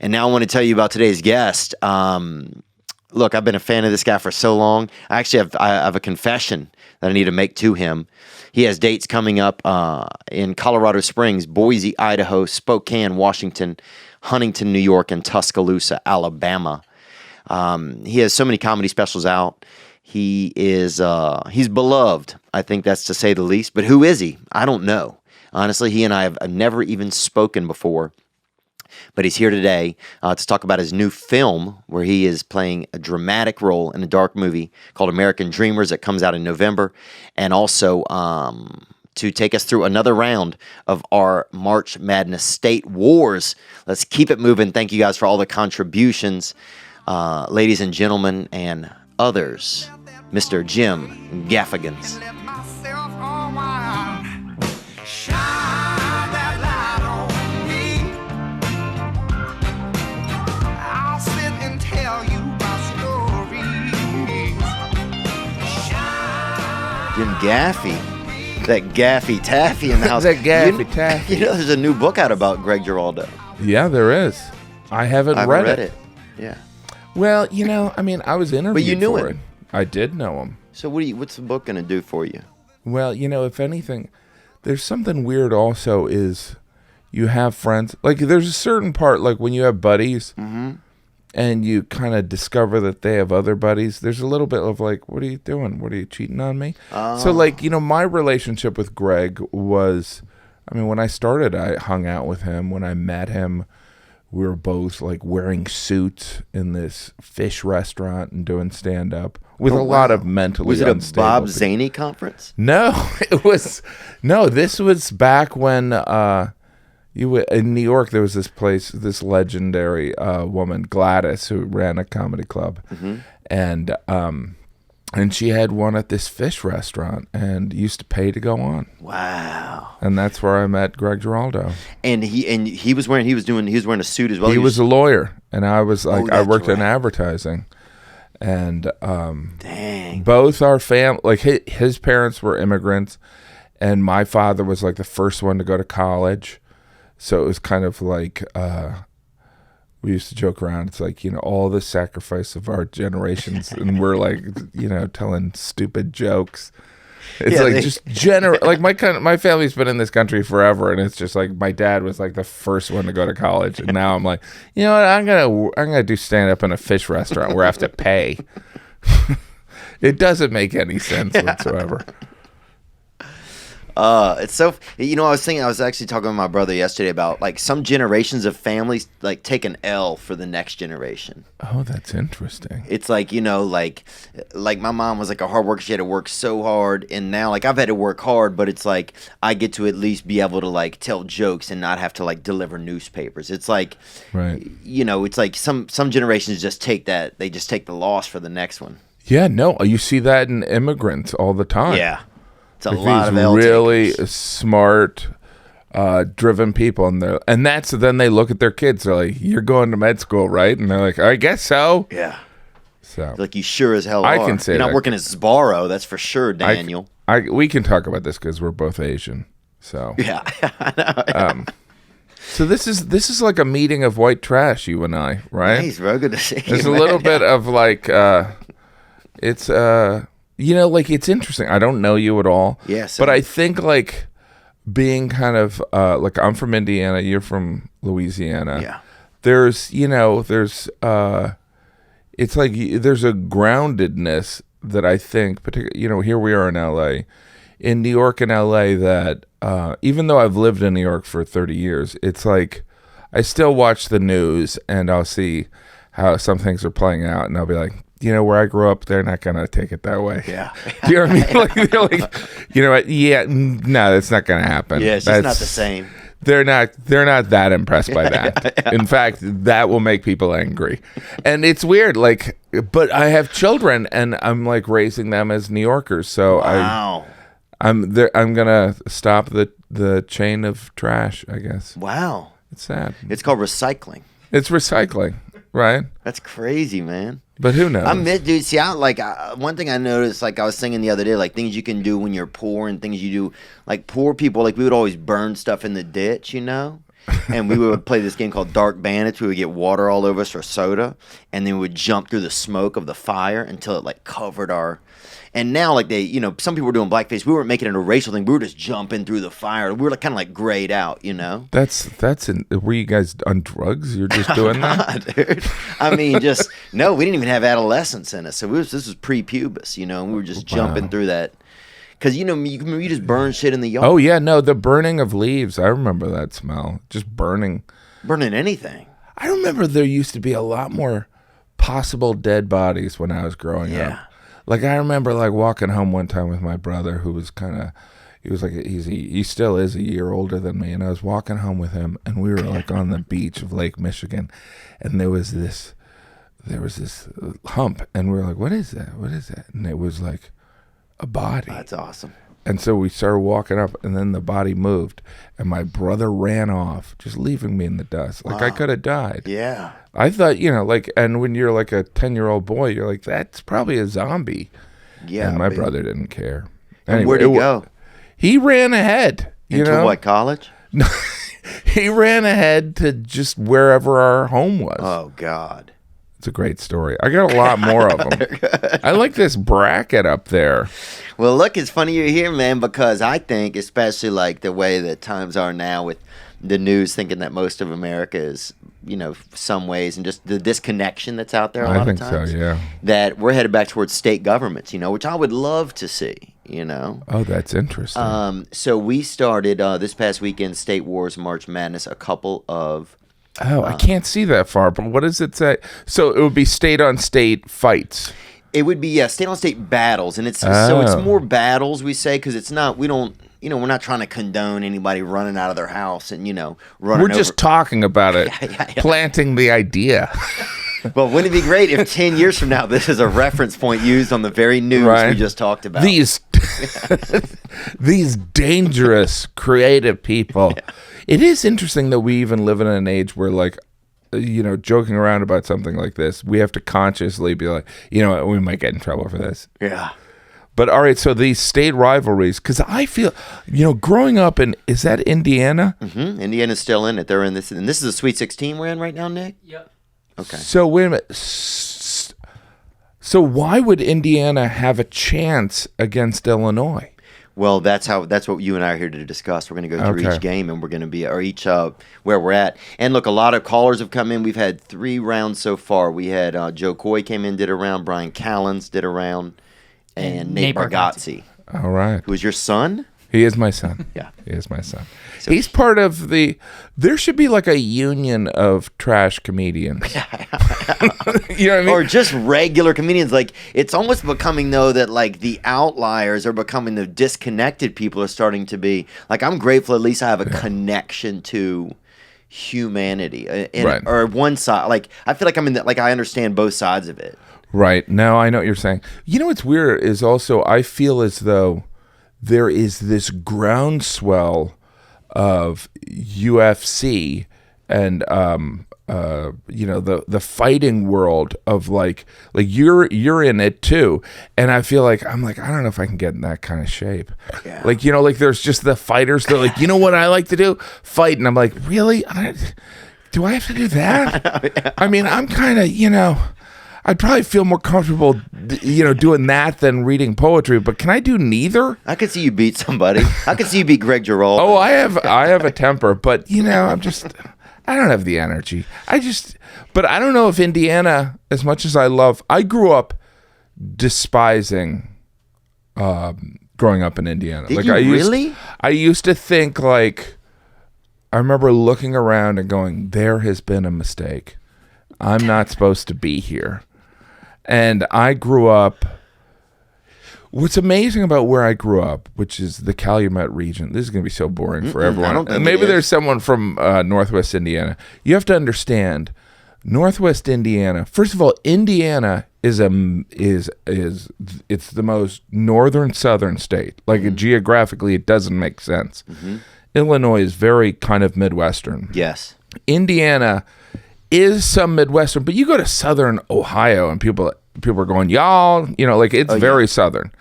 And now I want to tell you about today's guest. Look, I've been a fan of this guy for so long. I have a confession that I need to make to him. He has dates coming up in Colorado Springs, Boise, Idaho, Spokane, Washington, Huntington, New York, and Tuscaloosa, Alabama. He has so many comedy specials out. He's beloved. I think that's to say the least. But who is he? I don't know. Honestly, he and I have never even spoken before. But he's here today to talk about his new film where he is playing a dramatic role in a dark movie called American Dreamers that comes out in November. And also to take us through another round of our March Madness State Wars. Let's keep it moving. Thank you guys for all the contributions, ladies and gentlemen and others. Mr. Jim Gaffigan. Jim Gaffy. That Gaffy Taffy in the house. That Gaffy Taffy. You know, there's a new book out about Greg Giraldo. Yeah, there is. I haven't read it. Yeah. Well, you know, I mean, I was interviewed But you knew for him. it. I did know him. So what's the book going to do for you? Well, you know, if anything, there's something weird also is you have friends. Like, there's a certain part, like when you have buddies and you kind of discover that they have other buddies, there's a little bit of like, what are you doing? What are you cheating on me? So, like, you know, my relationship with Greg was, I mean, when I started, I hung out with him. When I met him, we were both like wearing suits in this fish restaurant and doing stand-up with a lot of mentally Was it a unstable Bob people. Zaney conference? No, this was back when in New York there was this place, this legendary woman, Gladys, who ran a comedy club. And she had one at this fish restaurant and used to pay to go on. Wow. And that's where I met Greg Giraldo. And he was wearing a suit as well. He was a lawyer, and I was like, I worked in right. advertising. And Dang. both our like his parents were immigrants, and my father was like the first one to go to college. So it was kind of like we used to joke around. It's like, you know, all the sacrifice of our generations, and we're like, you know, telling stupid jokes. It's like my family's been in this country forever, and it's just like my dad was like the first one to go to college, and now I'm like, you know what, I'm gonna do stand up in a fish restaurant where I have to pay. It doesn't make any sense whatsoever. It's so, you know, I was actually talking with my brother yesterday about like some generations of families like take an L for the next generation. Oh, that's interesting. It's like, you know, like my mom was like a hard worker. She had to work so hard, and now like I've had to work hard, but it's like I get to at least be able to like tell jokes and not have to like deliver newspapers. It's like, right. You know, it's like some generations just take the loss for the next one. Yeah, no, you see that in immigrants all the time. Yeah. It's a like lot of these L really takers. smart, driven people, and then they look at their kids. They're like, "You're going to med school, right?" And they're like, "I guess so." Yeah. So Like you sure as hell I are. can say You're not that. working as Sbarro, that's for sure, Daniel. we can talk about this because we're both Asian. So Yeah. I know. so this is like a meeting of white trash, you and I, right? Nice, bro. Good to see you. There's a man. little bit of like, it's you know, like it's interesting. I don't know you at all. Yes. But I think like being kind of like I'm from Indiana, you're from Louisiana. Yeah. There's it's like there's a groundedness that I think, particularly, you know, here we are in LA, in New York and LA, that even though I've lived in New York for 30 years, it's like I still watch the news and I'll see how some things are playing out, and I'll be like, you know, where I grew up, they're not going to take it that way. Yeah. Do you know what I mean? Like, they're like, you know what? Yeah, no, that's not going to happen. Yeah, it's just not the same. They're not that impressed by that. In fact, that will make people angry. And it's weird, like, but I have children and I'm like raising them as New Yorkers. So Wow. I'm going to stop the chain of trash, I guess. Wow. It's sad. It's called recycling. It's recycling, right? That's crazy, man. But who knows? Dude, see, one thing I noticed, like I was thinking the other day, like things you can do when you're poor and things you do, like poor people, like we would always burn stuff in the ditch, you know? and we would play this game called Dark Bandits. We would get water all over us or soda, and then we would jump through the smoke of the fire until it like covered our. And now, like some people were doing blackface. We weren't making it a racial thing. We were just jumping through the fire. We were like kind of like grayed out, Were you guys on drugs? You're just doing that, dude. I mean, no. We didn't even have adolescence in us. So this was pre-pubis, and we were just jumping through that. Because you just burn shit in the yard. Oh yeah, no, the burning of leaves. I remember that smell. Just burning anything. I remember there used to be a lot more possible dead bodies when I was growing up. Like I remember like walking home one time with my brother who was he still is a year older than me, and I was walking home with him, and we were like on the beach of Lake Michigan, and there was this hump, and we were like, what is that? And it was like a body. That's awesome. And so we started walking up, and then the body moved, and my brother ran off, just leaving me in the dust. Like I could have died. Yeah. I thought, and when you're like a 10-year-old boy, you're like, that's probably a zombie. Yeah. And my brother didn't care. And where'd he go? He ran ahead. Into what, college? No, he ran ahead to just wherever our home was. Oh, God. It's a great story. I got a lot more of them. I like this bracket up there. Well, look, it's funny you're here, man, because I think, especially like the way that times are now with the news thinking that most of America is, some ways, and just the disconnection that's out there a lot of times. I think so, yeah. That we're headed back towards state governments, which I would love to see, Oh, that's interesting. So we started this past weekend, State Wars, March Madness, a couple of... I can't see that far, but what does it say? So it would be state-on-state fights. It would be state-on-state battles, and so it's more battles, we say, because it's not, we're not trying to condone anybody running out of their house and, running We're just talking about it, planting the idea. Well, wouldn't it be great if 10 years from now, this is a reference point used on the very news we just talked about? These dangerous, creative people. Yeah. It is interesting that we even live in an age where, like, joking around about something like this, we have to consciously be like, we might get in trouble for this. Yeah. But all right, so these state rivalries, because I feel, growing up in, is that Indiana? Mm-hmm. Indiana's still in it. They're in this, and this is the Sweet 16 we're in right now, Nick? Yep. Okay. So wait a minute. So why would Indiana have a chance against Illinois? Well, that's what you and I are here to discuss. We're going to go through each game, and we're going to be each where we're at. And look, a lot of callers have come in. We've had 3 rounds so far. We had Joe Coy came in, did a round. Brian Callens did a round, and Nate Bargatze. All right. Who is your son? He is my son. Yeah. He is my son. So he's part of there should be like a union of trash comedians. You know what I mean? Or just regular comedians. Like, it's almost becoming, though, that like the outliers are becoming the disconnected people are starting to be. Like, I'm grateful at least I have a connection to humanity. Or one side. Like, I feel like I'm in that, like, I understand both sides of it. Right. No, I know what you're saying. What's weird is also I feel as though there is this groundswell of UFC and the fighting world of like you're in it too, and I feel like I don't know if I can get in that kind of shape. Yeah. Like there's just the fighters. They're like, what I like to do, fight, and I'm like, really? Do I have to do that? I mean, I'm kind of I'd probably feel more comfortable, doing that than reading poetry. But can I do neither? I could see you beat somebody. I could see you beat Greg Giraldo. Oh, I have a temper, but I don't have the energy. But I don't know if Indiana, as much as I grew up despising growing up in Indiana. Did you really? I used to think I remember looking around and going, there has been a mistake. I'm not supposed to be here. And I grew up. What's amazing about where I grew up, which is the Calumet region, this is going to be so boring for everyone. I don't think maybe there's someone from Northwest Indiana. You have to understand, Northwest Indiana. First of all, Indiana is it's the most northern southern state. Like geographically, it doesn't make sense. Mm-hmm. Illinois is very kind of Midwestern. Yes. Indiana is some Midwestern, but you go to southern Ohio and people are going, y'all, it's very southern.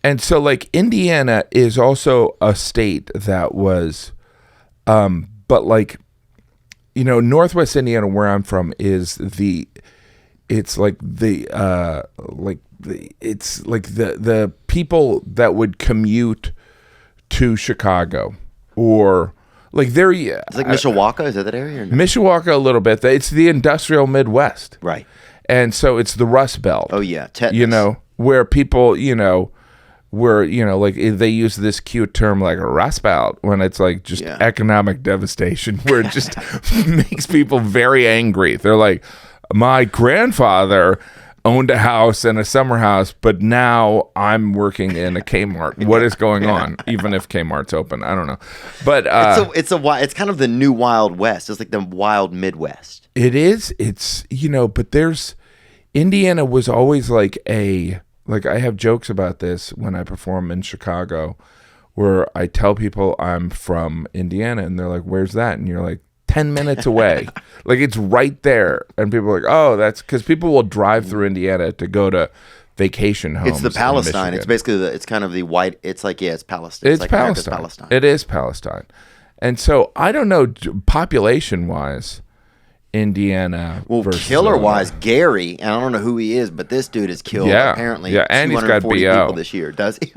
And so Indiana is also a state that was, but Northwest Indiana, where I'm from, it's like the people that would commute to Chicago, or like they're It's like Mishawaka. Is that area? Or no? Mishawaka a little bit. It's the industrial Midwest, Right. and so it's the Rust Belt. Oh yeah, tetanus. Where people, where like they use this cute term like a Rust Belt when it's like just economic devastation, where it just makes people very angry. They're like, my grandfather owned a house and a summer house, but now I'm working in a Kmart. What is going on? Even if Kmart's open, I don't know. But it's kind of the new Wild West. It's like the wild Midwest. It is. It's but there's Indiana was always like I have jokes about this when I perform in Chicago, where I tell people I'm from Indiana, and they're like, "Where's that?" And you're like, 10 minutes away. Like, it's right there. And people are like, oh, that's because people will drive through Indiana to go to vacation homes. It's the Palestine. It's basically it's kind of the white. It's like, it's Palestine. It's like Palestine. It is Palestine. And so I don't know, population wise, Indiana. Well, killer wise, Gary, and I don't know who he is, but this dude has killed apparently and he's got BO people this year. Does he?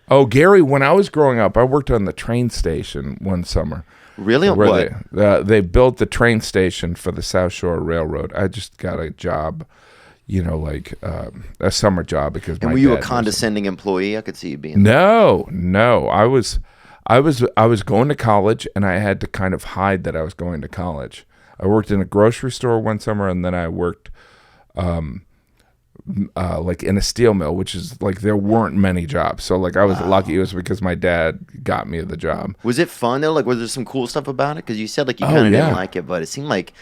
Oh, Gary, when I was growing up, I worked on the train station one summer. Really? Where they built the train station for the South Shore Railroad. I just got a job, a summer job because. And were you a condescending employee? I could see you being. No. I was going to college, and I had to kind of hide that I was going to college. I worked in a grocery store one summer, and then I worked, like in a steel mill, which is like there weren't many jobs. So like I was lucky. It was because my dad got me the job. Was it fun though? Like, was there some cool stuff about it? Because you said like you kind of didn't like it, but it seemed like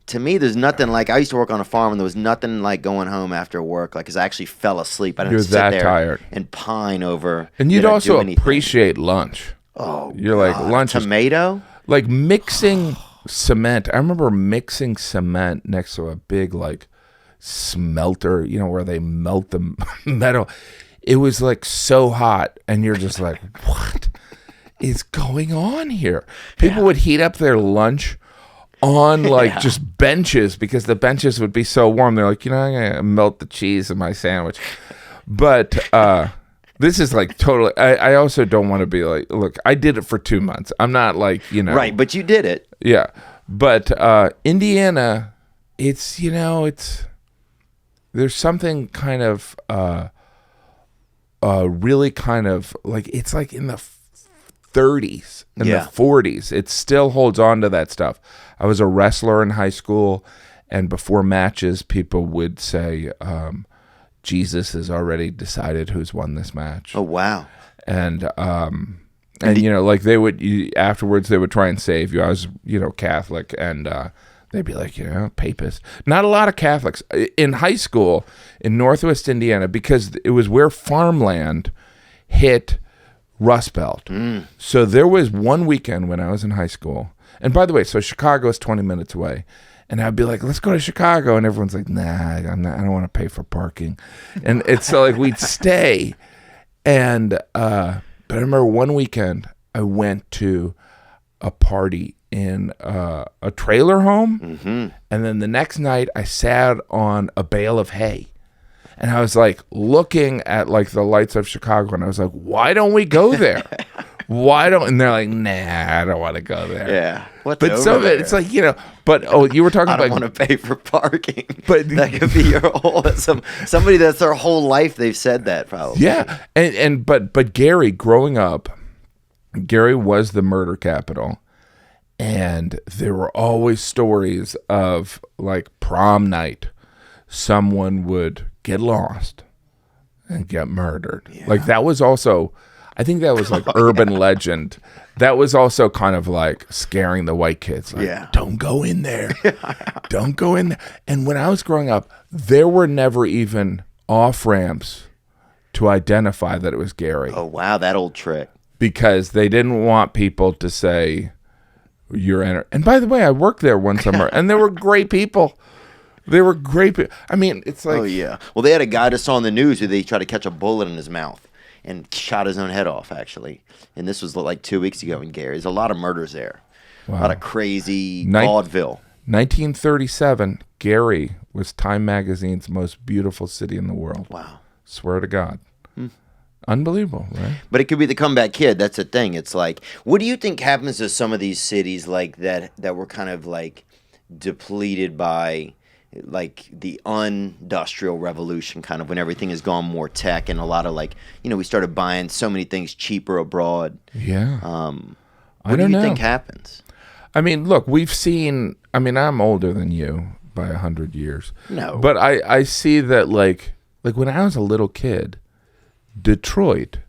to me there's nothing like I used to work on a farm, and there was nothing like going home after work, like because I actually fell asleep. I didn't sit there tired and pine over. And you'd also appreciate lunch. Oh, you're like lunch tomato, like mixing cement. I remember mixing cement next to a big like smelter, where they melt the metal. It was like so hot, and you're just like, what is going on here? People would heat up their lunch on like just benches because the benches would be so warm. They're like, I'm gonna melt the cheese in my sandwich. But this is like totally. I also don't want to be like, look, I did it for 2 months. I'm not like, right, but you did it. Yeah, but Indiana, it's there's something kind of really kind of like it's like in the 30s and the 40s. It still holds on to that stuff. I was a wrestler in high school, and before matches, people would say, Jesus has already decided who's won this match. Oh, wow. And like they would, afterwards they would try and save you. I was, Catholic, and they'd be like, papist. Not a lot of Catholics. In high school, in Northwest Indiana, because it was where farmland hit Rust Belt. So there was one weekend when I was in high school. And by the way, so Chicago is 20 minutes away. And I'd be like, let's go to Chicago. And everyone's like, nah, I don't want to pay for parking. And it's so like we'd stay. And but I remember one weekend I went to a party in a trailer home, and then the next night I sat on a bale of hay, and I was like looking at like the lights of Chicago, and I was like, why don't we go there? And they're like, nah, I don't want to go there. Yeah. But some of it, it's like, but you were talking about. I don't want to pay for parking. But that could be your whole, somebody that's their whole life they've said that probably. Yeah. But Gary, growing up, Gary was the murder capital. And there were always stories of like prom night, someone would get lost and get murdered. Yeah. Like that was also, I think that was like urban legend. That was also kind of like scaring the white kids. Like, don't go in there. Don't go in there. And when I was growing up, there were never even off ramps to identify that it was Gary. Oh, wow. That old trick. Because they didn't want people to say, you're in. And by the way, I worked there one summer, and there were great people. They were great people. I mean, it's like... Oh, yeah. Well, they had a guy that saw on the news who they tried to catch a bullet in his mouth and shot his own head off, actually. And this was like 2 weeks ago in Gary. There's a lot of murders there. A lot of crazy Nin- vaudeville. 1937, Gary was Time Magazine's most beautiful city in the world. Wow. Swear to God. Unbelievable, right? But it could be the comeback kid. That's the thing. It's like, what do you think happens to some of these cities like that were kind of like depleted by like the industrial revolution, kind of when everything has gone more tech and a lot of like, we started buying so many things cheaper abroad. Yeah. What do you think happens? I mean, look, we've seen, I'm older than you by 100 years. No. But I see that like when I was a little kid, Detroit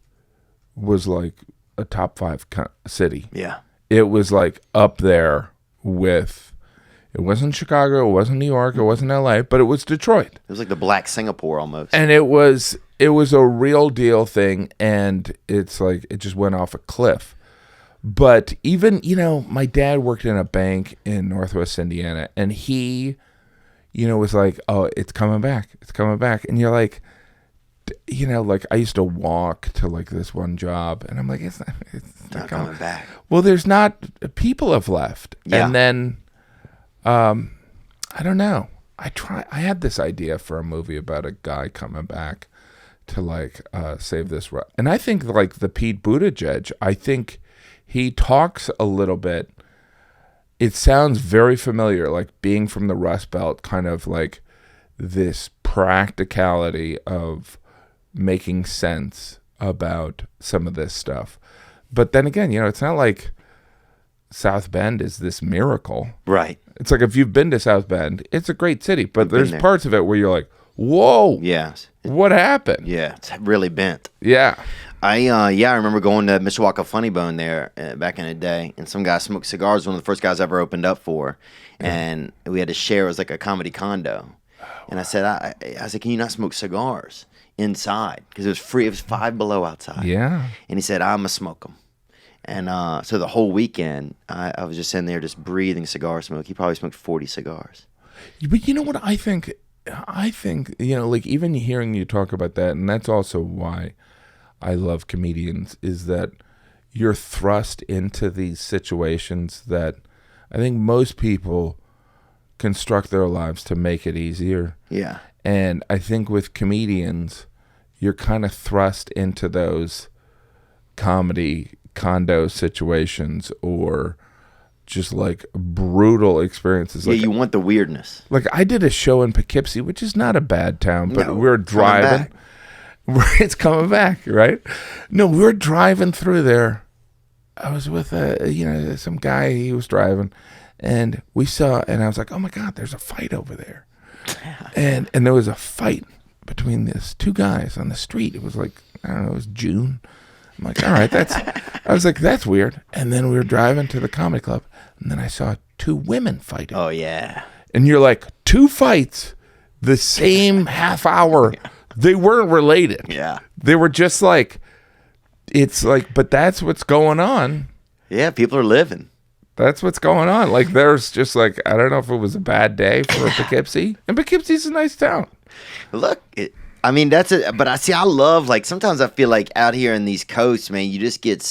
was like a top 5 city. Yeah. It was like up there with, it wasn't Chicago, it wasn't New York, it wasn't LA, but it was Detroit. It was like the Black Singapore almost. And it was a real deal thing, and it's like it just went off a cliff. But even, my dad worked in a bank in Northwest Indiana, and he, was like, oh, it's coming back. It's coming back. And you're like, like I used to walk to like this one job, and I'm like, it's not coming back. Well, there's not, people have left. Yeah. And then, I don't know. I had this idea for a movie about a guy coming back to like save this. And I think like the Pete Buttigieg, I think he talks a little bit. It sounds very familiar, like being from the Rust Belt, kind of like this practicality of making sense about some of this stuff. But then again, it's not like South Bend is this miracle. Right. It's like if you've been to South Bend, it's a great city, but there's there. parts of it where you're like, whoa, Yes. what happened? Yeah. It's really bent. Yeah. I remember going to Mishawaka Funny Bone there back in the day, and some guy smoked cigars. One of the first guys I ever opened up for, and we had to share. It was like a comedy condo, and I said, I said, can you not smoke cigars inside? Because it was free. It was 5 below outside. Yeah. And he said, I'm gonna smoke them. And so the whole weekend, I was just sitting there just breathing cigar smoke. He probably smoked 40 cigars. But you know what I think? I think, like even hearing you talk about that, and that's also why I love comedians, is that you're thrust into these situations that I think most people construct their lives to make it easier. Yeah. And I think with comedians, you're kind of thrust into those comedy condo situations or just like brutal experiences. Yeah, Like, you want the weirdness. like I did a show in Poughkeepsie, which is not a bad town, but No, we were driving. It's coming back, right? No, we were driving through there. I was with some guy. He was driving, and we saw, and I was like, "Oh my God, there's a fight over there," and there was a fight between these 2 guys on the street. It was like, I don't know, it was June. I'm like, all right, I was like, that's weird. And then we were driving to the comedy club, and then I saw 2 women fighting. Oh yeah. And you're like, 2 fights, the same half hour. They weren't related. Yeah. They were just like, it's like, but that's what's going on. Yeah, people are living. That's what's going on. Like, there's just like, I don't know if it was a bad day for Poughkeepsie. And Poughkeepsie's a nice town. Look, that's it. But I love, like, sometimes I feel like out here in these coasts, man, you just get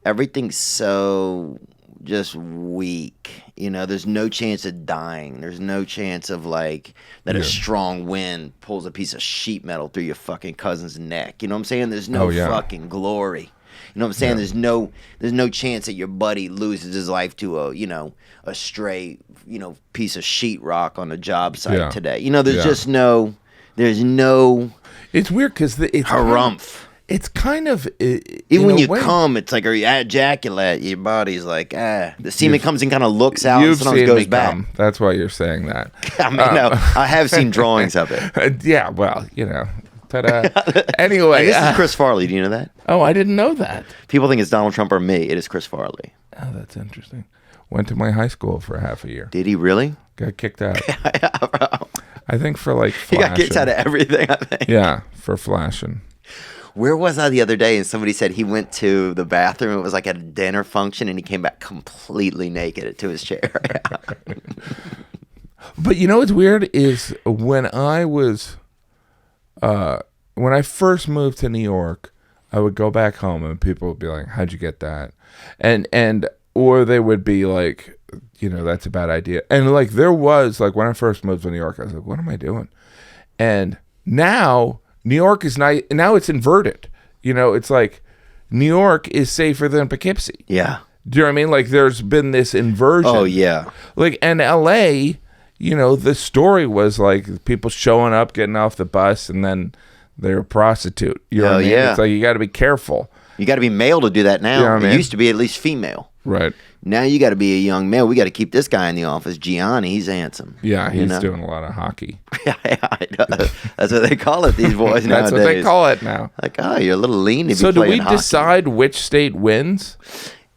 everything's so just weak. There's no chance of dying. There's no chance of like that a strong wind pulls a piece of sheet metal through your fucking cousin's neck. You know what I'm saying? There's no fucking glory. You know what I'm saying? Yeah. There's no chance that your buddy loses his life to a stray, piece of sheetrock on a job site today. There's no It's weird because it's harumph. It's kind of even when you come, it's like, or you ejaculate, your body's like, the semen comes and kind of looks out and sometimes goes back. Come. That's why you're saying that. I mean, no, I have seen drawings of it. Yeah, well, ta-da. Anyway, this is Chris Farley. Do you know that? Oh, I didn't know that. People think it's Donald Trump or me. It is Chris Farley. Oh, that's interesting. Went to my high school for half a year. Did he really? Got kicked out. Yeah, bro. I think for like flashing. He got kicked out of everything, I think. Yeah, for flashing. Where was I the other day? And somebody said he went to the bathroom. It was like at a dinner function, and he came back completely naked to his chair. But what's weird is when I was, when I first moved to New York, I would go back home and people would be like, "How'd you get that?" And or they would be like, that's a bad idea. And like there was like when I first moved to New York, I was like, what am I doing? And now New York is not. Now it's inverted. It's like New York is safer than Poughkeepsie. Yeah. Do you know what I mean? Like there's been this inversion. Oh yeah. Like and LA, the story was like people showing up, getting off the bus, and then they're a prostitute. You know what I mean? Yeah. It's like you got to be careful. You got to be male to do that now. You know what I mean? It used to be at least female. Right. Now you got to be a young male. We got to keep this guy in the office. Gianni, he's handsome. Yeah, he's doing a lot of hockey. Yeah, I know. That's what they call it, these boys nowadays. That's what they call it now. Like, oh, you're a little lean to be So do playing we hockey. decide which state wins?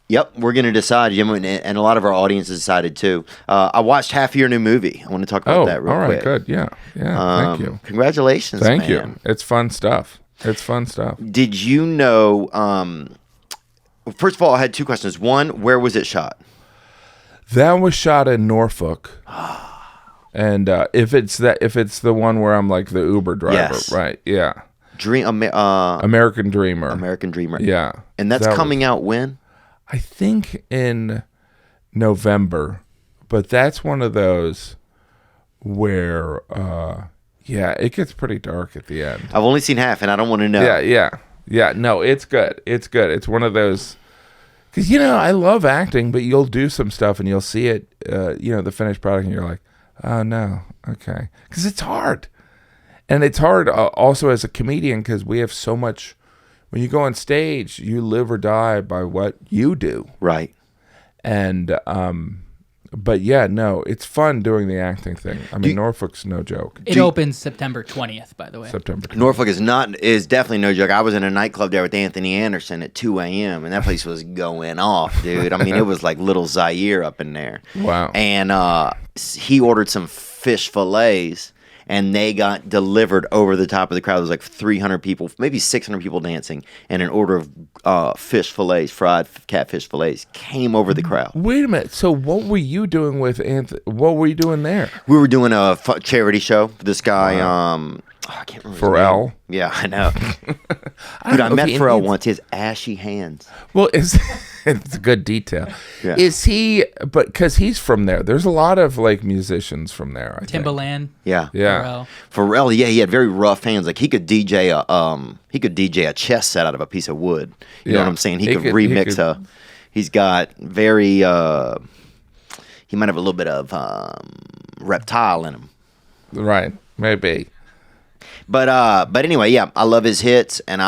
Yep, we're going to decide, Jim, and a lot of our audience has decided too. I watched half of your new movie. I want to talk about that real all right, quick. good. Yeah, thank you. Congratulations, Thank man. you. It's fun stuff. Did you know, first of all, I had two questions. One, where was it shot? That was shot in Norfolk. And if it's the one where I'm like the Uber driver, Yes. right? Yeah. American Dreamer. Yeah. And that's coming out when? I think in November, but that's one of those where, it gets pretty dark at the end. I've only seen half, and I don't want to know. Yeah. No, it's good. It's one of those, because, I love acting, but you'll do some stuff and you'll see it, the finished product, and you're like, oh, no, okay. Because it's hard. And it's hard also as a comedian because we have so much. When you go on stage, you live or die by what you do. Right. And, but yeah, no, it's fun doing the acting thing. I mean, Norfolk's no joke. It opens September 20th, by the way. September 20th. Norfolk is definitely no joke. I was in a nightclub there with Anthony Anderson at 2 a.m. and that place was going off, dude. I mean, it was like little Zaire up in there. Wow. And he ordered some fish fillets, and they got delivered over the top of the crowd. There was like 300 people, maybe 600 people dancing, and an order of fish fillets, fried catfish fillets, came over the crowd. Wait a minute. So what were you doing with Anthony? What were you doing there? We were doing a charity show. This guy, I can't remember his Pharrell? name. Yeah, I know. Dude, I met Pharrell once. He has ashy hands. Well, it's a good detail. Yeah. Is he, but because he's from there, there's a lot of like musicians from there, I think. Timbaland. Yeah. Yeah. Pharrell, yeah, he had very rough hands. Like he could DJ a chess set out of a piece of wood. You know Yeah. what I'm saying? He He could could- remix he's got very he might have a little bit of reptile in him. Right. Maybe. But anyway, yeah, I love his hits, and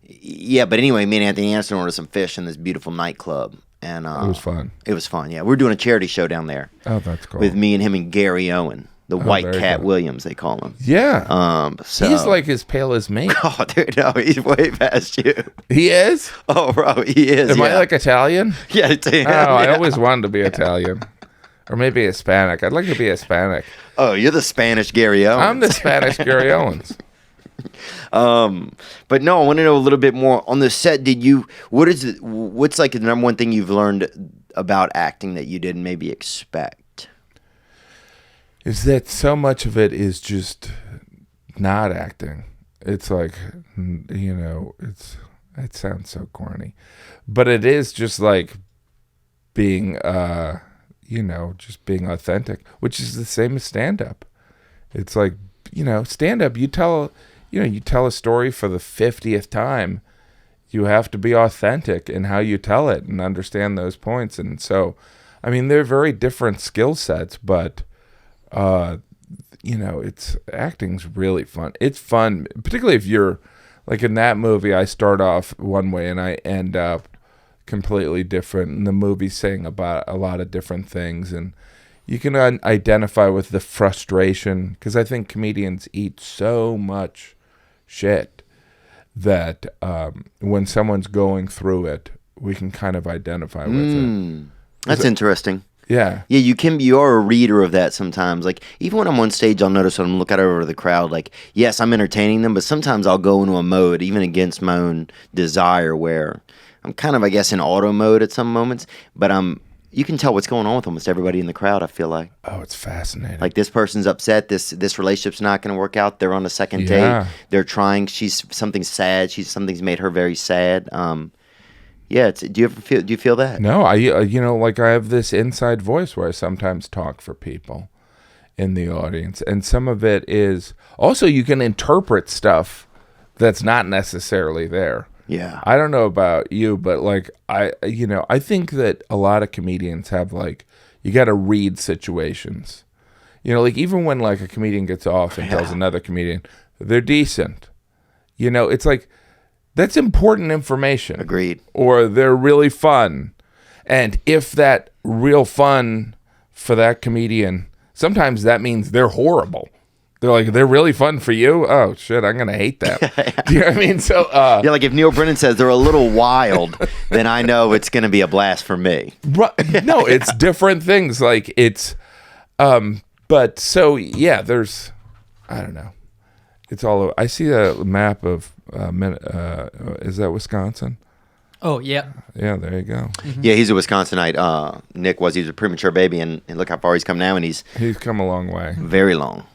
yeah. But anyway, me and Anthony Anderson ordered some fish in this beautiful nightclub, and It was fun. It was fun. Yeah, we're doing a charity show down there Oh, that's cool. with me and him and Gary Owen, the White very Cat good. Williams, they call him. Yeah. So He's like as pale as me. oh, dude, no, he's way past you. He is? Oh, bro, he is. Am yeah. I like Italian? Yeah, it's him. Oh, I yeah. always wanted to be Italian. Or maybe Hispanic. I'd like to be Hispanic. Oh, you're the Spanish Gary Owens. I'm the Spanish Gary Owens. But no, I want to know a little bit more on the set. What's like the number one thing you've learned about acting that you didn't maybe expect? Is that so much of it is just not acting. It's like, it sounds so corny, but it is just like being, just being authentic, which is the same as stand-up. It's like, stand-up, you tell a story for the 50th time. You have to be authentic in how you tell it and understand those points. And so, I mean, they're very different skill sets, but, it's acting's really fun. It's fun, particularly if you're like in that movie, I start off one way and I end up completely different. And the movie's saying about a lot of different things, and you can identify with the frustration, because I think comedians eat so much shit that when someone's going through it, we can kind of identify with it. That's interesting. Yeah. Yeah, you are a reader of that sometimes. Like, even when I'm on stage, I'll notice when I'm looking over to the crowd, like, yes, I'm entertaining them, but sometimes I'll go into a mode, even against my own desire, where I'm kind of, I guess, in auto mode at some moments, but you can tell what's going on with almost everybody in the crowd, I feel like. Oh, it's fascinating. Like, this person's upset, this relationship's not going to work out, they're on the second Yeah. date, they're trying, something's sad, something's made her very sad. Yeah, do you feel that? No, I like I have this inside voice where I sometimes talk for people in the audience, and some of it is also you can interpret stuff that's not necessarily there. Yeah. I don't know about you, but like I think that a lot of comedians have like you got to read situations. Like even when like a comedian gets off and tells another comedian they're decent, it's like that's important information. Agreed. Or they're really fun. And if that real fun for that comedian, sometimes that means they're horrible. They're really fun for you. Oh shit, I'm gonna hate them. Do you know what I mean? So yeah, like if Neil Brennan says they're a little wild, then I know it's gonna be a blast for me. No, it's different things. Like it's, but so yeah, there's, I don't know. It's all. I see a map of. Is that Wisconsin? Oh yeah. Yeah, there you go. Mm-hmm. Yeah, he's a Wisconsinite. Nick was. He was a premature baby, and look how far he's come now, and he's come a long way. Very long.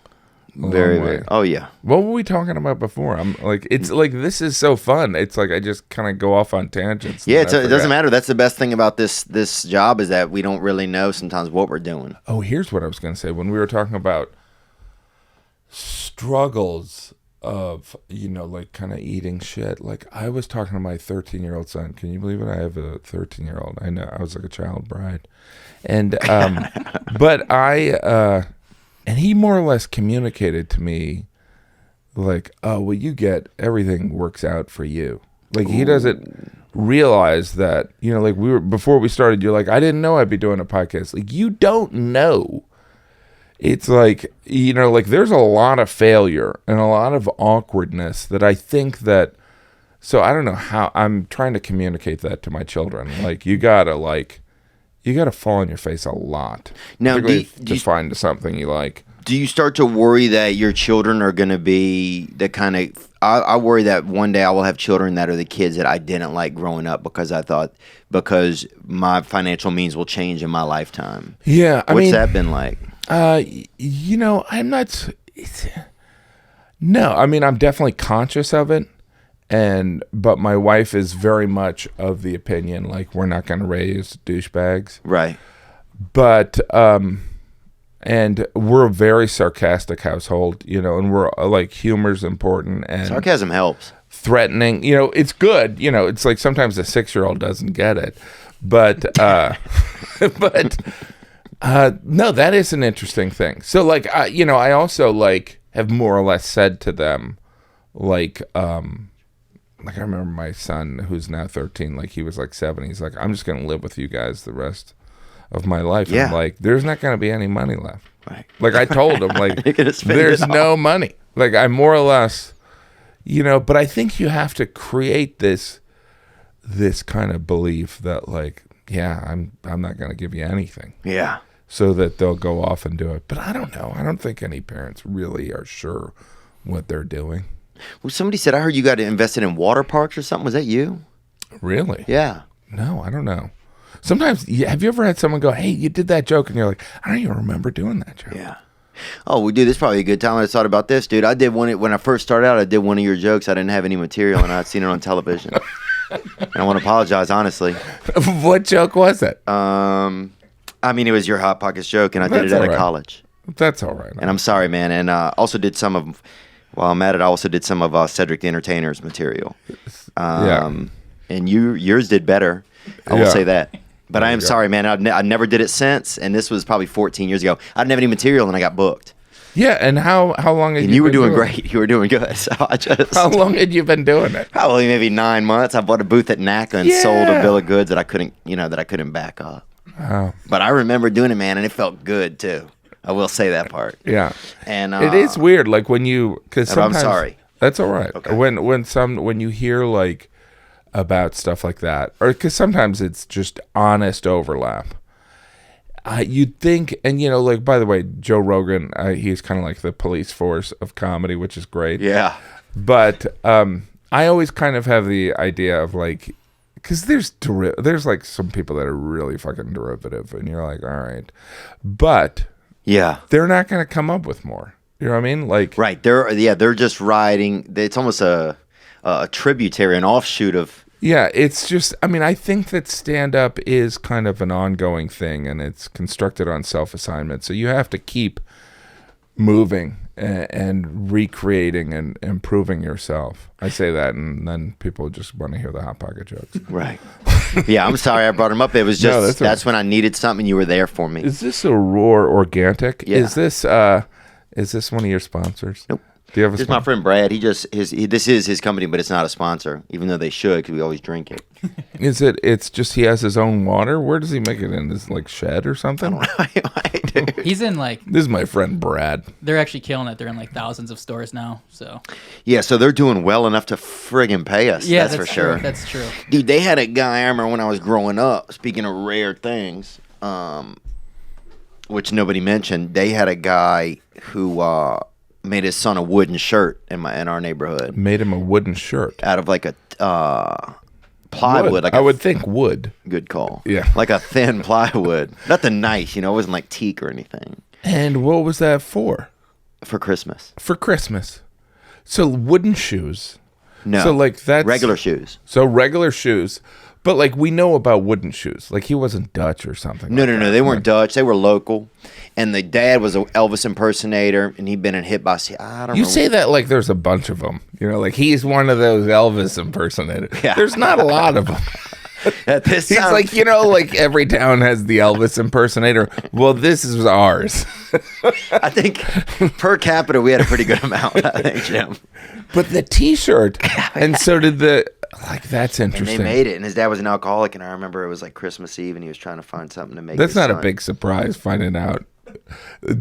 Very. Oh yeah. What were we talking about before? I'm like, it's like this is so fun. It's like I just kind of go off on tangents. Yeah, it doesn't matter. That's the best thing about this job is that we don't really know sometimes what we're doing. Oh, here's what I was gonna say when we were talking about struggles of like kind of eating shit. Like I was talking to my 13-year-old son. Can you believe it? I have a 13-year-old. I know I was like a child bride, and but and he more or less communicated to me like, oh, well, you get everything works out for you. Like he doesn't realize that, like before we started, you're like, I didn't know I'd be doing a podcast. Like you don't know. It's like, like there's a lot of failure and a lot of awkwardness that I think that, so I don't know how I'm trying to communicate that to my children. Like you gotta fall on your face a lot. Now, to find something you like. Do you start to worry that your children are going to be the kind of? I worry that one day I will have children that are the kids that I didn't like growing up because my financial means will change in my lifetime. Yeah, what's that been like? I'm not. No, I mean I'm definitely conscious of it. But my wife is very much of the opinion like we're not going to raise douchebags, right? But and we're a very sarcastic household, and we're like humor's important and sarcasm helps. Threatening, it's good. It's like sometimes a 6-year-old doesn't get it, but no, that is an interesting thing. So like I also like have more or less said to them like I remember my son, who's now 13, like he was like 7. He's like, I'm just going to live with you guys the rest of my life. Yeah. And I'm like, there's not going to be any money left. Right. Like I told him, like, there's no money. Like I more or less, but I think you have to create this kind of belief that like, yeah, I'm not going to give you anything. Yeah. So that they'll go off and do it. But I don't know. I don't think any parents really are sure what they're doing. Well, somebody said, I heard you got invested in water parks or something. Was that you? Really? Yeah. No, I don't know. Sometimes, have you ever had someone go, hey, you did that joke, and you're like, I don't even remember doing that joke. Yeah. Oh, well, dude, this is probably a good time. I thought about this, dude. I did one, when I first started out, I did one of your jokes. I didn't have any material, and I'd seen it on television. And I want to apologize, honestly. What joke was it? I mean, it was your Hot Pockets joke, and I did it at a college. That's all right. And I'm sorry, man. And also did some of, while I'm at it, I also did some of Cedric the Entertainer's material. And yours did better. I will say that. But I am sorry, man. I never did it since, and this was probably 14 years ago. I didn't have any material, and I got booked. Yeah, and how long had you were doing great. You were doing good. So I just. How long had you been doing it? Probably maybe 9 months. I bought a booth at NACA and sold a bill of goods that I couldn't back up. Oh. But I remember doing it, man, and it felt good too. I will say that part. Yeah, and it is weird, like when you because I'm sorry. That's all right. Okay. When you hear like about stuff like that, or because sometimes it's just honest overlap. You'd think, and like by the way, Joe Rogan, he's kind of like the police force of comedy, which is great. Yeah, but I always kind of have the idea of like. Because there's like some people that are really fucking derivative, and you're like, all right, but they're not going to come up with more. You know what I mean? Like right, they're just riding. It's almost a tributary, an offshoot of Yeah, it's just, I mean, I think that stand-up is kind of an ongoing thing, and it's constructed on self-assignment. So you have to keep moving and recreating and improving yourself. I say that, and then people just want to hear the Hot Pocket jokes. Right. Yeah, I'm sorry I brought him up. It was No, just, that's when I needed something, you were there for me. Is this a Roar Organic? Yeah. Is this one of your sponsors? Nope. Do you have a This is my sponsor? friend Brad. This is his company, but it's not a sponsor, even though they should, because we always drink it. It's just he has his own water? Where does he make it in? His like shed or something? Dude. He's in like, This is my friend Brad. they're actually killing it. They're in like thousands of stores now. So Yeah, so they're doing well enough to friggin' pay us. yeah, that's for true. sure. That's true. Dude, they had a guy, I remember when I was growing up, speaking of rare things, which nobody mentioned, they had a guy who made his son a wooden shirt in our neighborhood Made him a wooden shirt. out of like a plywood. Wood. Like I would think wood. Good call. Yeah. Like a thin plywood. Nothing nice, it wasn't like teak or anything. And what was that for? For Christmas. For Christmas. So wooden shoes. No. So like that's regular shoes. So regular shoes. But like we know about wooden shoes. Like he wasn't Dutch or something. No, like no, that. no. They weren't Dutch. They were local. And the dad was an Elvis impersonator, and he'd been hit by, I don't You know. say that like there's a bunch of them. Like he's one of those Elvis impersonators. Yeah. There's not a lot of them. At this He's time, like, like every town has the Elvis impersonator. Well, this is ours. I think per capita we had a pretty good amount, I think, Jim. But the T-shirt, and so did that's And interesting. they made it, and his dad was an alcoholic, and I remember it was like Christmas Eve, and he was trying to find something to make That's his not a son. big surprise finding out.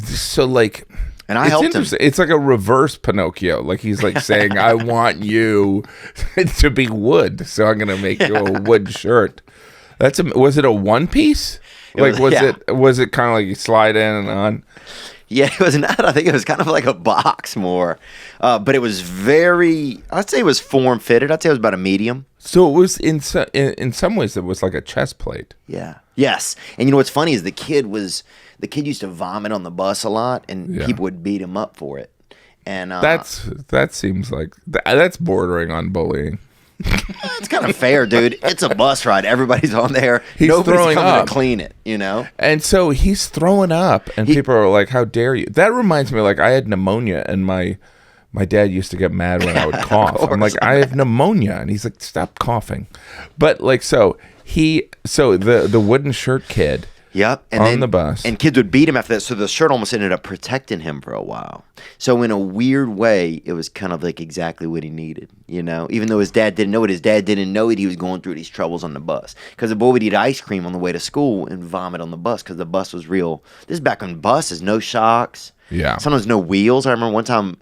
So like, And I it's helped him. interesting. It's like a reverse Pinocchio. Like he's like saying, "I want you to be wood, so I'm gonna make you a wood shirt." Was it a one piece? was- Was it kind of like you slide in and on? Yeah, it was not. I think it was kind of like a box more. But it was I'd say it was form fitted. I'd say it was about a medium. So it was in some ways it was like a chest plate. Yeah. Yes. And what's funny is the kid used to vomit on the bus a lot, and Yeah. people would beat him up for it. And That seems like that's bordering on bullying. it's kind of fair, dude. It's a bus ride. Everybody's on there. He's Nobody's throwing coming up. to clean it, And so he's throwing up, and people are like, "How dare you?" That reminds me, like I had pneumonia, and my dad used to get mad when I would cough. I'm like, "I have pneumonia," and he's like, "Stop coughing." But like, so the wooden shirt kid. Yep. And On the bus. And kids would beat him after that. So the shirt almost ended up protecting him for a while. So in a weird way, it was kind of like exactly what he needed, Even though his dad didn't know it, he was going through these troubles on the bus. Because the boy would eat ice cream on the way to school and vomit on the bus because the bus was real. This is back on buses, no shocks. Yeah. Sometimes no wheels. I remember one time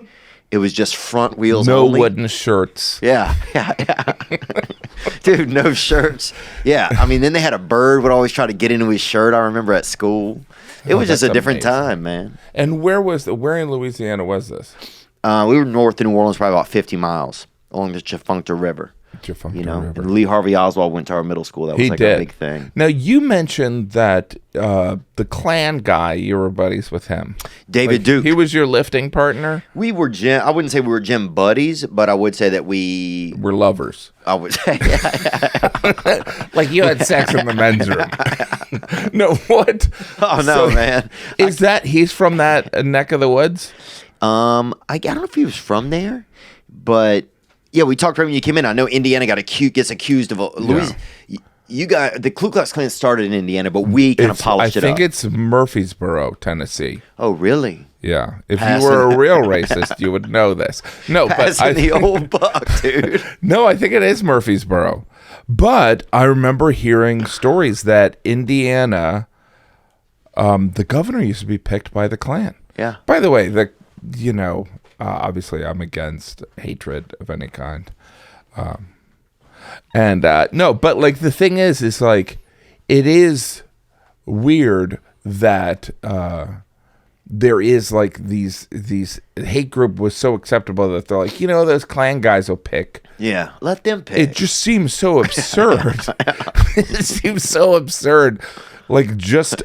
it was just front wheels No only. wooden shirts. Yeah. Dude, no shirts. Yeah, I mean, then they had a bird would always try to get into his shirt. I remember at school. It was just a that's different amazing. time, man. And where in Louisiana was this? We were north of New Orleans, probably about 50 miles along the Chafuncta River. River. And Lee Harvey Oswald went to our middle school. That was He like did. a big thing. Now you mentioned that the Klan guy, you were buddies with him. David Duke. He was your lifting partner. We were gym. I wouldn't say we were gym buddies, but I would say that we. We're lovers. I would say. Like you had sex in the men's room. No, what? Oh no, So, man. He's from that neck of the woods? I don't know if he was from there, but yeah, we talked right when you came in. I know Indiana gets accused of Louis. You got the Ku Klux Klan started in Indiana, but we kind of polished I it up. think it's Murfreesboro, Tennessee. Oh, really? Yeah. If Passing- you were a real racist, you would know this. No, but Passing the old buck, dude. No, I think it is Murfreesboro. But I remember hearing stories that Indiana, the governor used to be picked by the Klan. Yeah. By the way, obviously I'm against hatred of any kind. No, but like the thing is like, it is weird that there is like these hate group was so acceptable that they're like, those Klan guys will pick. Yeah, let them pick. It just seems so absurd. It seems so absurd. Like just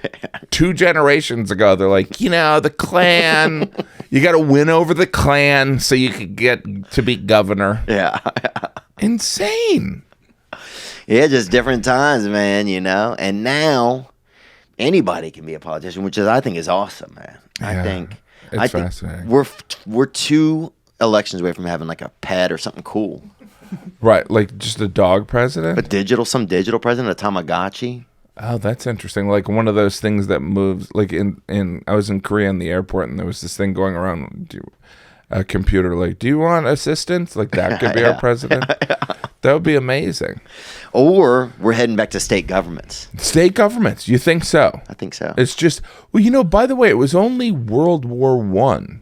2 generations ago, they're like, the Klan, you got to win over the Klan so you could get to be governor. Yeah. Insane. Yeah, just different times, man, you know? And now anybody can be a politician, which I think is awesome, man. Yeah, I think fascinating. we're 2 elections away from having like a pet or something cool. Right, like just a dog president? Some digital president, a Tamagotchi. Oh, that's interesting. Like one of those things that moves. Like I was in Korea in the airport, and there was this thing going around a computer. Like, do you want assistance? Like that could be our president. That would be amazing. Or we're heading back to state governments. State governments. You think so? I think so. It's just well, by the way, it was only World War I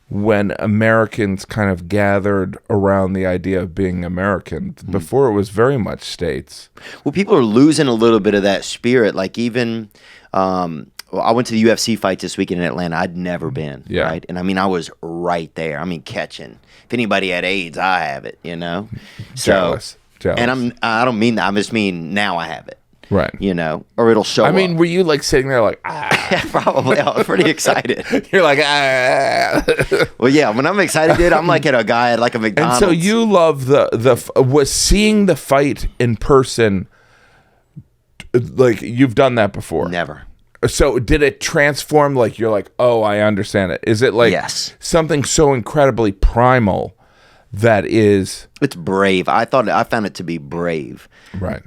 when Americans kind of gathered around the idea of being American. Before it was very much states. Well, people are losing a little bit of that spirit. Like even, I went to the UFC fight this weekend in Atlanta. I'd never been, right? And I mean, I was right there. I mean, catching. If anybody had AIDS, I have it, you know? Jealous. And I don't mean that. I just mean now I have it. Right. You know, or it'll show up. I mean, were you like sitting there like, ah? Probably. I was pretty excited. You're like, ah. Well, yeah, when I'm excited, dude, I'm like at a guy at like a McDonald's. And so you love was seeing the fight in person, like you've done that before? Never. So did it transform, like you're like, oh, I understand it. Is it like something so incredibly primal that is... It's brave. I found it to be brave. Right.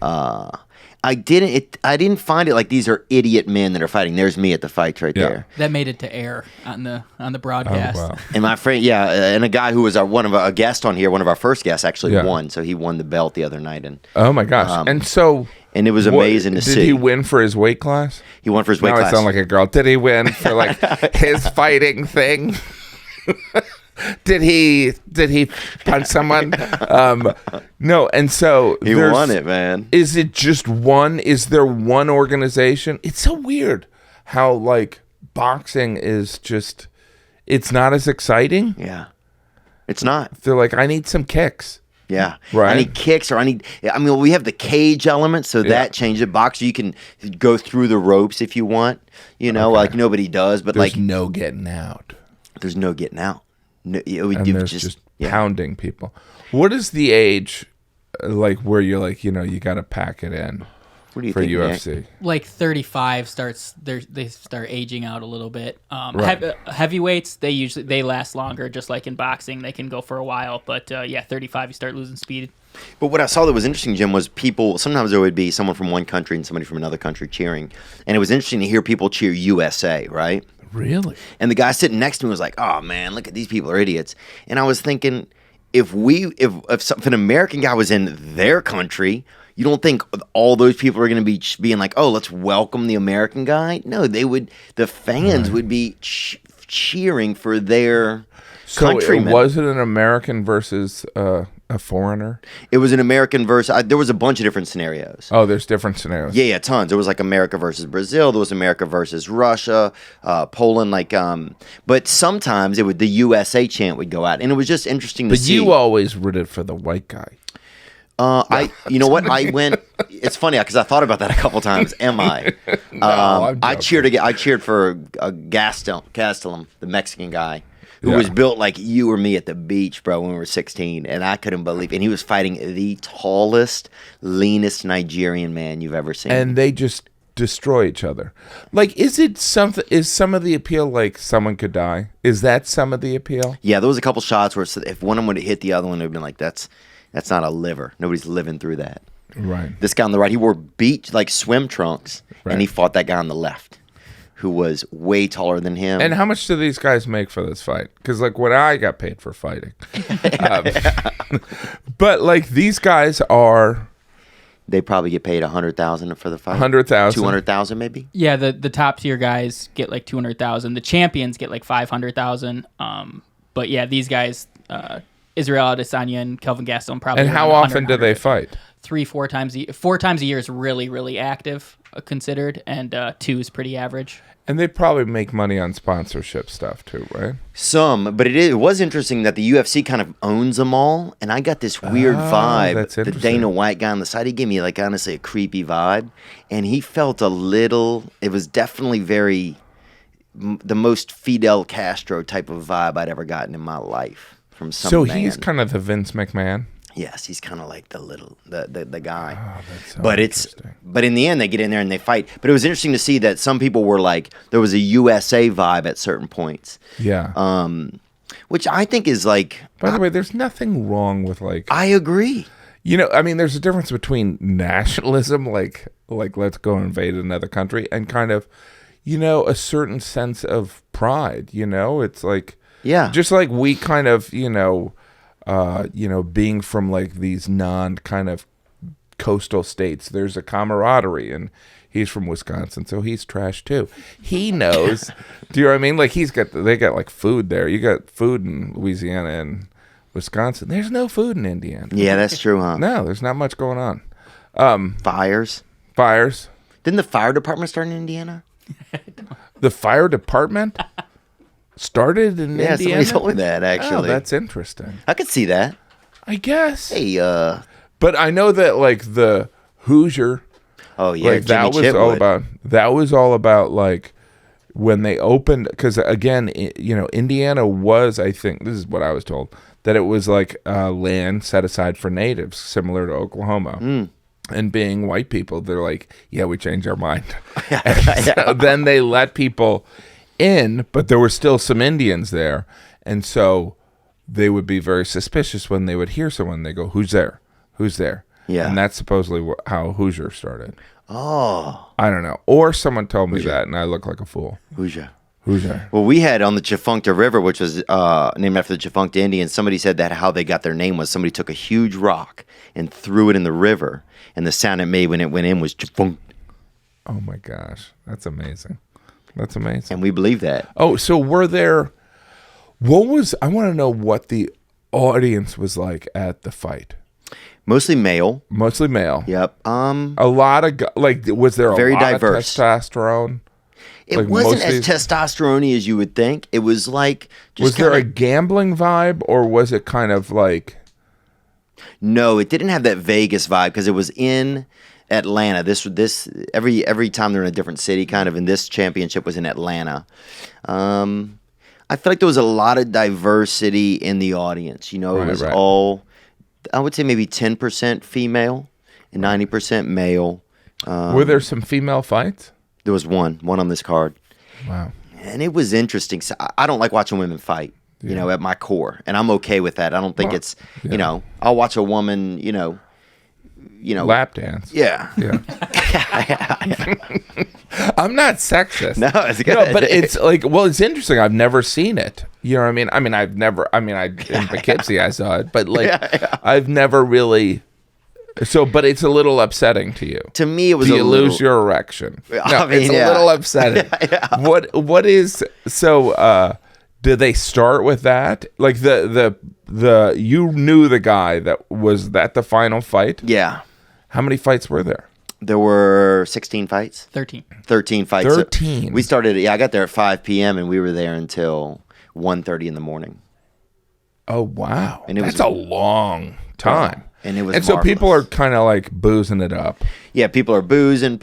I didn't find it like these are idiot men that are fighting. There's me at the fights right there. That made it to air on the broadcast. Oh, wow. And my friend, and a guy who was a guest on here, one of our first guests actually won. So he won the belt the other night. And oh my gosh! And it was amazing to see. Did he win for his weight class? He won for his weight class. Now I sound like a girl. Did he win for like his fighting thing? Did he punch someone? No, and so he won it, man. Is it just one? Is there one organization? It's so weird how like boxing is just. It's not as exciting. Yeah, it's not. They're like, I need some kicks. Yeah, right. I need kicks, or we have the cage element, so that changes it. Boxer, you can go through the ropes if you want. You know, like nobody does, but there's like no getting out. There's no getting out. No, there's just pounding people. What is the age, like where you're like, you got to pack it in? What do you for think, UFC? Nick? Like 35 they start aging out a little bit. Right. Heavyweights they last longer, just like in boxing they can go for a while. But 35 you start losing speed. But what I saw that was interesting, Jim, was people. Sometimes there would be someone from one country and somebody from another country cheering, and it was interesting to hear people cheer USA, right? Really? And the guy sitting next to me was like, "Oh man, look at these people are idiots." And I was thinking, if an American guy was in their country, you don't think all those people are going to be being like, "Oh, let's welcome the American guy"? No, they would. The fans would be cheering for their countrymen. So was it an American versus a foreigner? It was an American versus. There was a bunch of different scenarios. Oh, there's different scenarios. Yeah, tons. There was like America versus Brazil. There was America versus Russia, Poland. But sometimes the USA chant would go out, and it was just interesting to see. But you always rooted for the white guy. You know what? I went. It's funny because I thought about that a couple times. Am I? I cheered for Gastelum, the Mexican guy. Who was built like you or me at the beach, bro, when we were 16. And I couldn't believe it. And he was fighting the tallest, leanest Nigerian man you've ever seen. And they just destroy each other. Like, is some of the appeal like someone could die? Is that some of the appeal? Yeah, there was a couple shots where if one of them would have hit the other one, it would have been like, that's not a liver. Nobody's living through that. Right. This guy on the right, he wore swim trunks, and he fought that guy on the left, who was way taller than him. And how much do these guys make for this fight? Because like what I got paid for fighting. But like these guys are... They probably get paid $100,000 for the fight. $100,000. $200,000 maybe? Yeah, the top tier guys get like $200,000. The champions get like $500,000. But yeah, these guys, Israel Adesanya and Kelvin Gastelum probably... And how often do they fight? 3-4 times a year. 4 times a year is really, really active, considered, and 2 is pretty average. And they probably make money on sponsorship stuff too, right? Some, but it was interesting that the UFC kind of owns them all, and I got this weird vibe. That's the interesting. Dana White guy on the side, he gave me like honestly a creepy vibe, and he felt a little. It was definitely the most Fidel Castro type of vibe I'd ever gotten in my life from some. So man. he's kind of the Vince McMahon. Yes, he's kind of like the guy. Oh, that's so But interesting. but in the end they get in there and they fight. But it was interesting to see that some people were like there was a USA vibe at certain points. Yeah. Which I think is like By the way, there's nothing wrong with like I agree. I mean, there's a difference between nationalism, like let's go invade another country, and kind of, a certain sense of pride. It's like Yeah. just like we kind of, being from like these non kind of coastal states, there's a camaraderie, and he's from Wisconsin, so he's trash too. He knows. Do you know what I mean? Like they got like food there. You got food in Louisiana and Wisconsin. There's no food in Indiana. Yeah, that's true, huh? No, there's not much going on. Fires. Didn't the fire department start in Indiana? The fire department started in Yeah, Indiana. somebody told me that Oh, actually. that's interesting. I could see that. I guess. Hey, But I know that like the Hoosier, oh yeah, like that Jimmy was all about like when they opened, because again, Indiana was, I think this is what I was told, that it was like land set aside for natives, similar to Oklahoma. And being white people, they're like, yeah, we changed our mind. So then they let people in, but there were still some Indians there. And so they would be very suspicious when they would hear someone. They go, who's there? Who's there? Yeah. And that's supposedly how Hoosier started. Oh, I don't know. Or someone told me that, and I look like a fool. Hoosier. Hoosier. Well, we had on the Tchefuncte River, which was named after the Tchefuncte Indians. Somebody said that how they got their name was somebody took a huge rock and threw it in the river, and the sound it made when it went in was Tchefuncte. Oh my gosh, that's amazing. That's amazing. And we believe that. Oh, so were there? I want to know what the audience was like at the fight. Mostly male. Mostly male. Yep. A lot of was there Very a lot diverse. of testosterone? It Like wasn't most as of these- testosterone-y as you would think. It was like just Was there a kinda- gambling vibe, or was it kind of like? No, it didn't have that Vegas vibe because it was in Atlanta. This every time they're in a different city, kind of. And this championship was in Atlanta. I feel like there was a lot of diversity in the audience. It was right. all, I would say maybe 10% female and 90% male. Were there some female fights? There was one on this card. Wow. And it was interesting. So I don't like watching women fight, at my core. And I'm okay with that. I don't think it's, I'll watch a woman, Lap dance. Yeah. Yeah. I'm not sexist. No, it's good. No, but it's like, well, it's interesting. I've never seen it. You know what I mean? I in Poughkeepsie I saw it, but like, I've never really. So, but it's a little upsetting to you. To me, it was Do you a little, lose your erection? No, I mean, it's yeah. a little upsetting. What is so? Did they start with that? Like the you knew the guy that was at the final fight? Yeah. How many fights were there? There were 16 fights. 13. 13 fights. 13. We started, I got there at 5 p.m. and we were there until 1:30 in the morning. Oh wow! And it That's was- a long time. And it was And so people are marvelous. kind of like boozing it up, Yeah, people are boozing.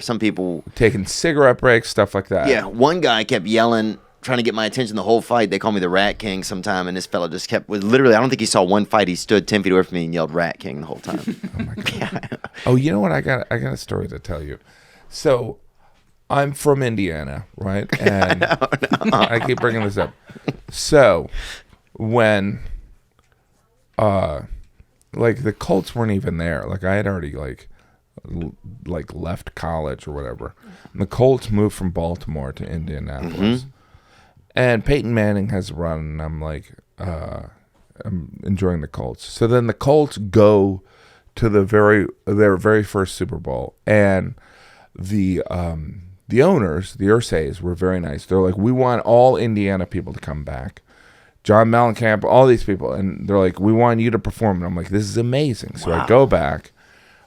Some people. taking cigarette breaks, stuff like that. Yeah, one guy kept yelling, trying to get my attention the whole fight. They call me the Rat King sometime, and this fella just was literally, I don't think he saw one fight. He stood 10 feet away from me and yelled Rat King the whole time. Oh my god. Oh, you know what? I got a story to tell you. So, I'm from Indiana, right? And I keep bringing this up. So, when like the Colts weren't even there. Like I had already like left college or whatever. And the Colts moved from Baltimore to Indianapolis. And Peyton Manning has run, and I'm like, I'm enjoying the Colts. So then the Colts go to their very first Super Bowl, and the owners, the Ursays, were very nice. They're like, we want all Indiana people to come back. John Mellencamp, all these people, and they're like, we want you to perform. And I'm like, this is amazing. So I go back,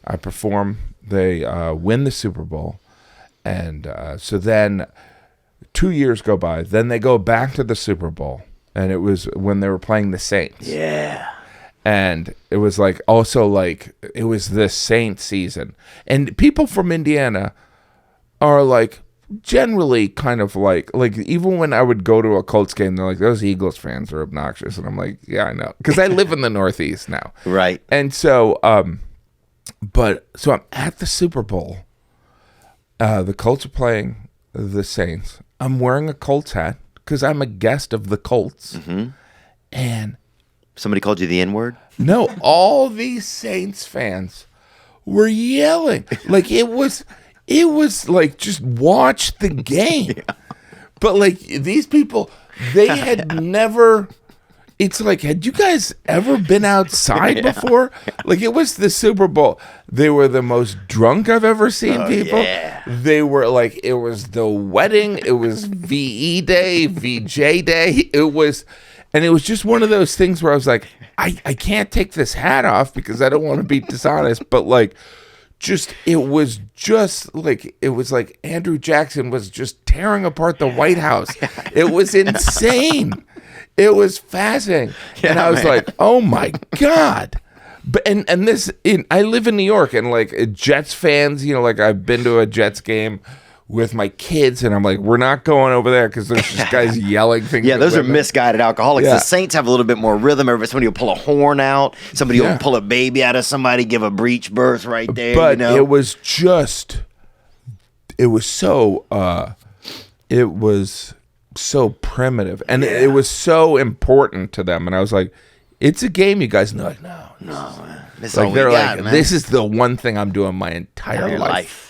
I perform, they win the Super Bowl, and so then 2 years go by, then they go back to the Super Bowl, and it was when they were playing the Saints. Yeah. And it was like, also like, it was the Saints season. And people from Indiana are like, generally kind of like even when I would go to a Colts game, they're like, those Eagles fans are obnoxious, and I'm like, yeah, I know, because I live in the Northeast now, Right. and so so I'm at the Super Bowl. The Colts are playing the Saints. I'm wearing a Colts hat because I'm a guest of the Colts, and Somebody called you the N-word? no, all these Saints fans were yelling like it was like, just watch the game. Yeah. But like these people, they had never. It's like, had you guys ever been outside before? Like, it was the Super Bowl. They were the most drunk I've ever seen people. Yeah. They were like, it was the wedding. It was VE Day, VJ Day. It was just one of those things where I was like, I can't take this hat off because I don't want to be dishonest. But like, it was like Andrew Jackson was just tearing apart the White House. It was insane. It was fascinating. Yeah, and I was like, oh my God. But I live in New York, and like Jets fans, like I've been to a Jets game with my kids, and I'm like, we're not going over there because there's just guys yelling things. Yeah, those are women. misguided alcoholics. Yeah. The Saints have a little bit more rhythm. Somebody will pull a horn out. Somebody will pull a baby out of somebody, give a breech burst right there. But it was so primitive, and it was so important to them. And I was like, it's a game, you guys. And they're like, no, man. This is like all they're we got, like, man. this is the one thing I'm doing my entire life.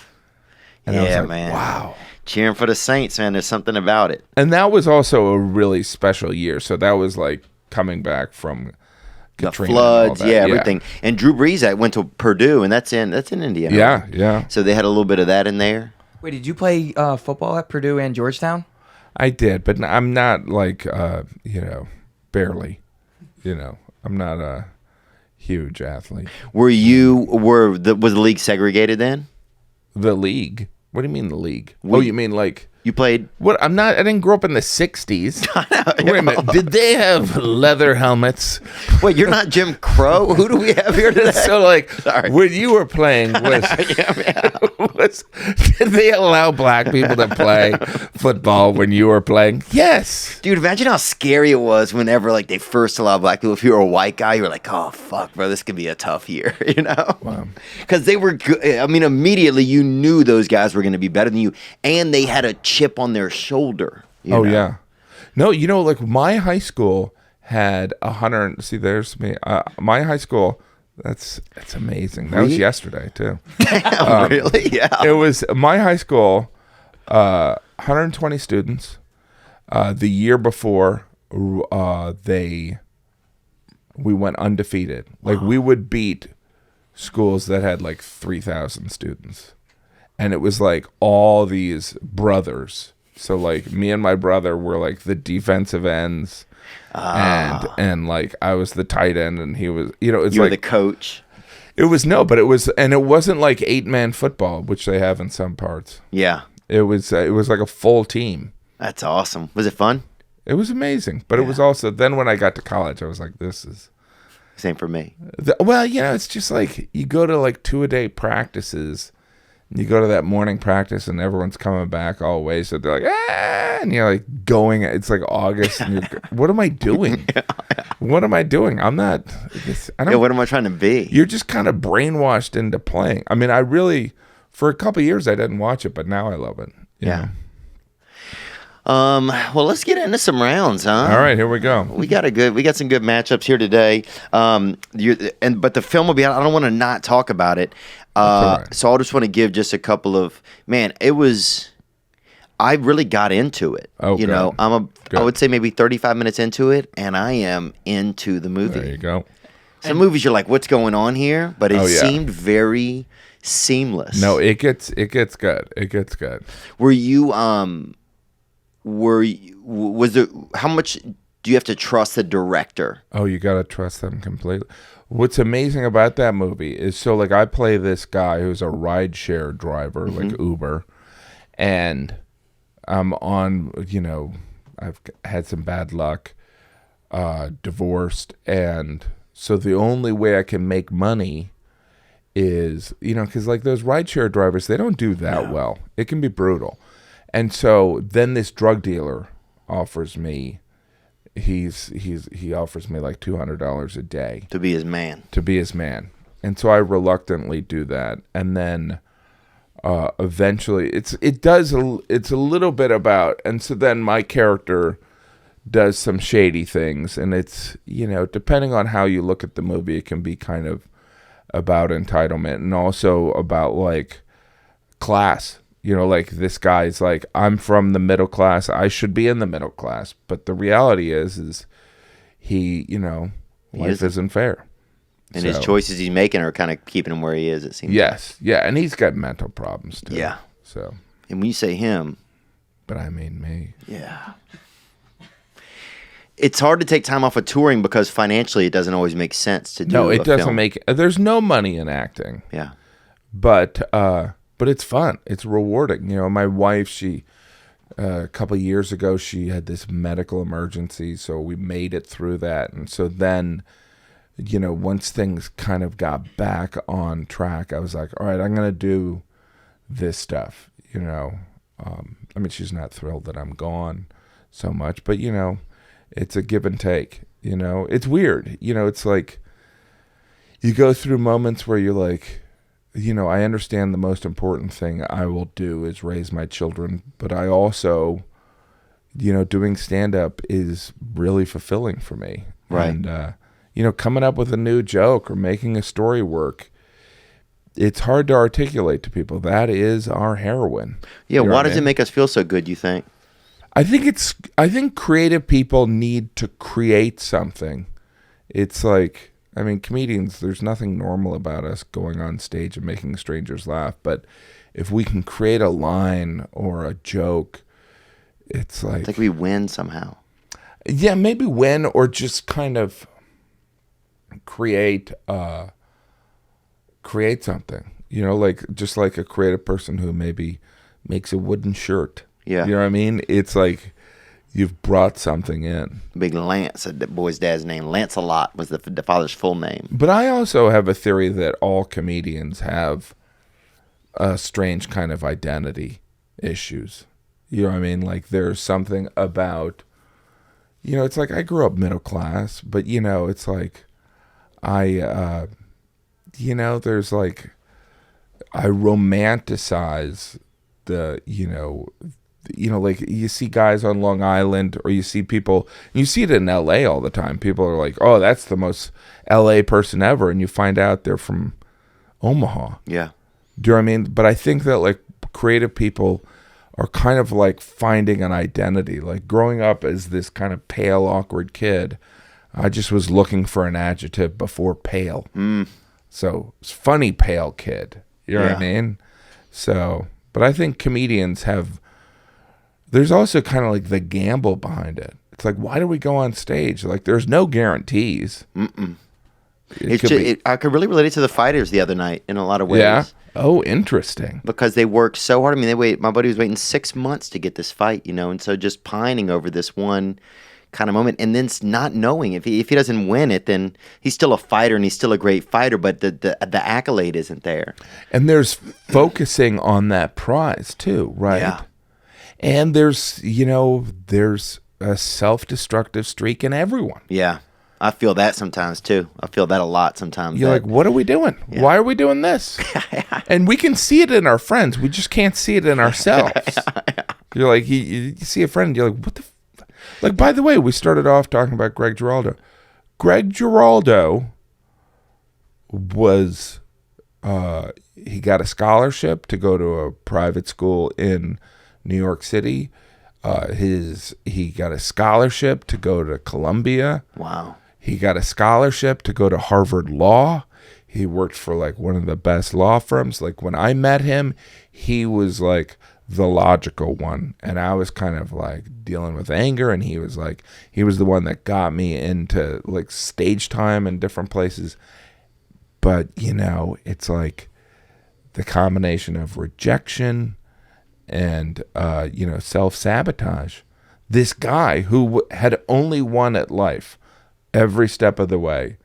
And I was like, man. wow. Cheering for the Saints, man. There's something about it. And that was also a really special year. So that was like coming back from The Katrina floods, and all that. everything. And Drew Brees went to Purdue, and that's in Indiana. Yeah. So they had a little bit of that in there. Wait, did you play football at Purdue and Georgetown? I did, but I'm not like, barely. I'm not a huge athlete. Was the league segregated then? The league? What do you mean the league? You mean like... You played? What? I didn't grow up in the 60s. Wait a minute. Did they have leather helmets? Wait, you're not Jim Crow? Who do we have here today? So, like, Sorry. when you were playing, did they allow black people to play football when you were playing? Yes. Dude, imagine how scary it was whenever like they first allowed black people. If you were a white guy, you were like, oh, fuck, bro, this could be a tough year, Wow. Because they were good. I mean, immediately you knew those guys were going to be better than you, and they had a chip on their shoulder. Oh, yeah. No, like my high school had 100. See, there's me. My high school, that's amazing. That was yesterday, too. Damn, really? Yeah. It was my high school, 120 students. The year before, we went undefeated. Like, we would beat schools that had like 3,000 students. And it was like all these brothers. So like me and my brother were like the defensive ends, and like I was the tight end, and he was, it's you were like the coach. It wasn't like 8-man football, which they have in some parts. Yeah. It was like a full team. That's awesome. Was it fun? It was amazing, but it was also, then when I got to college, I was like, this is. Same for me. It's just like you go to like 2-a-day practices. You go to that morning practice and everyone's coming back all wasted. They're like, and you're like going. It's like August. And what am I doing? What am I doing? I'm not. What am I trying to be? You're just kind of brainwashed into playing. I mean, I really, for a couple of years, I didn't watch it, but now I love it. You know? Well, let's get into some rounds, huh? All right, here we go. We got some good matchups here today. But the film will be out. I don't want to not talk about it. Right. So I'll just want to give just a couple of, I really got into it. Oh, good. I would say maybe 35 minutes into it, and I am into the movie. There you go. Some movies you're like, what's going on here? But it seemed very seamless. No, it gets good. It gets good. Were you was there, how much do you have to trust the director? Oh, you got to trust them completely. What's amazing about that movie is, so like I play this guy who's a rideshare driver, like Uber, and I'm on, I've had some bad luck, divorced, and so the only way I can make money is, because like those rideshare drivers, they don't do that well. It can be brutal. And so then this drug dealer offers me, he offers me like $200 a day To be his man. to be his man. And so I reluctantly do that. And then eventually it's a little bit about, and so then my character does some shady things, and it's, depending on how you look at the movie, it can be kind of about entitlement and also about like class. Like this guy's like, I'm from the middle class, I should be in the middle class, but the reality is he, life isn't fair. And his choices he's making are kind of keeping him where he is, it seems. Yes, yeah, and he's got mental problems too. Yeah. So. And when you say him. But I mean me. Yeah. It's hard to take time off of touring because financially it doesn't always make sense to do. No, it doesn't film. make. There's no money in acting. Yeah. But it's fun. It's rewarding. My wife, she a couple of years ago, she had this medical emergency, so we made it through that, and so then. Once things kind of got back on track, I was like, all right, I'm going to do this stuff, she's not thrilled that I'm gone so much, but, it's a give and take, it's weird. It's like you go through moments where you're like, I understand the most important thing I will do is raise my children, but I also, doing stand-up is really fulfilling for me. Right. And, coming up with a new joke or making a story work, it's hard to articulate to people. That is our heroine. Yeah, why does it make us feel so good, you think? I think creative people need to create something. It's like, comedians, there's nothing normal about us going on stage and making strangers laugh, but if we can create a line or a joke, it's like we win somehow. Yeah, maybe win or just kind of create something, just like a creative person who maybe makes a wooden shirt. Yeah. You know what I mean? It's like you've brought something in. Big Lance, the boy's dad's name, Lancelot was the father's full name. But I also have a theory that all comedians have a strange kind of identity issues. You know what I mean? Like there's something about, it's like I grew up middle class, but it's like there's like, I romanticize the, like you see guys on Long Island or you see people, you see it in LA all the time. People are like, oh, that's the most LA person ever. And you find out they're from Omaha. Yeah. Do you know what I mean? But I think that like creative people are kind of like finding an identity. Like growing up as this kind of pale, awkward kid, I just was looking for an adjective before pale. So it's funny, pale kid. You know what I mean? So, but I think comedians there's also kind of like the gamble behind it. It's like, why do we go on stage? Like there's no guarantees. I could really relate it to the fighters the other night in a lot of ways. Yeah. Oh, interesting. Because they worked so hard. My buddy was waiting 6 months to get this fight, and so just pining over this one kind of moment, and then not knowing if he doesn't win it, then he's still a fighter and he's still a great fighter, but the accolade isn't there. And there's focusing on that prize too, right? Yeah. And there's a self-destructive streak in everyone. Yeah. I feel that sometimes too. I feel that a lot sometimes. You're like, what are we doing? Yeah. Why are we doing this? And we can see it in our friends. We just can't see it in ourselves. You're like, you see a friend, you're like, what the like, by the way, we started off talking about Greg Giraldo. Greg Giraldo was, he got a scholarship to go to a private school in New York City. He got a scholarship to go to Columbia. Wow. He got a scholarship to go to Harvard Law. He worked for like one of the best law firms. Like when I met him, he was like the logical one, and I was kind of like dealing with anger, and he was the one that got me into like stage time in different places. But it's like the combination of rejection and self-sabotage. This guy who had only won at life every step of the way,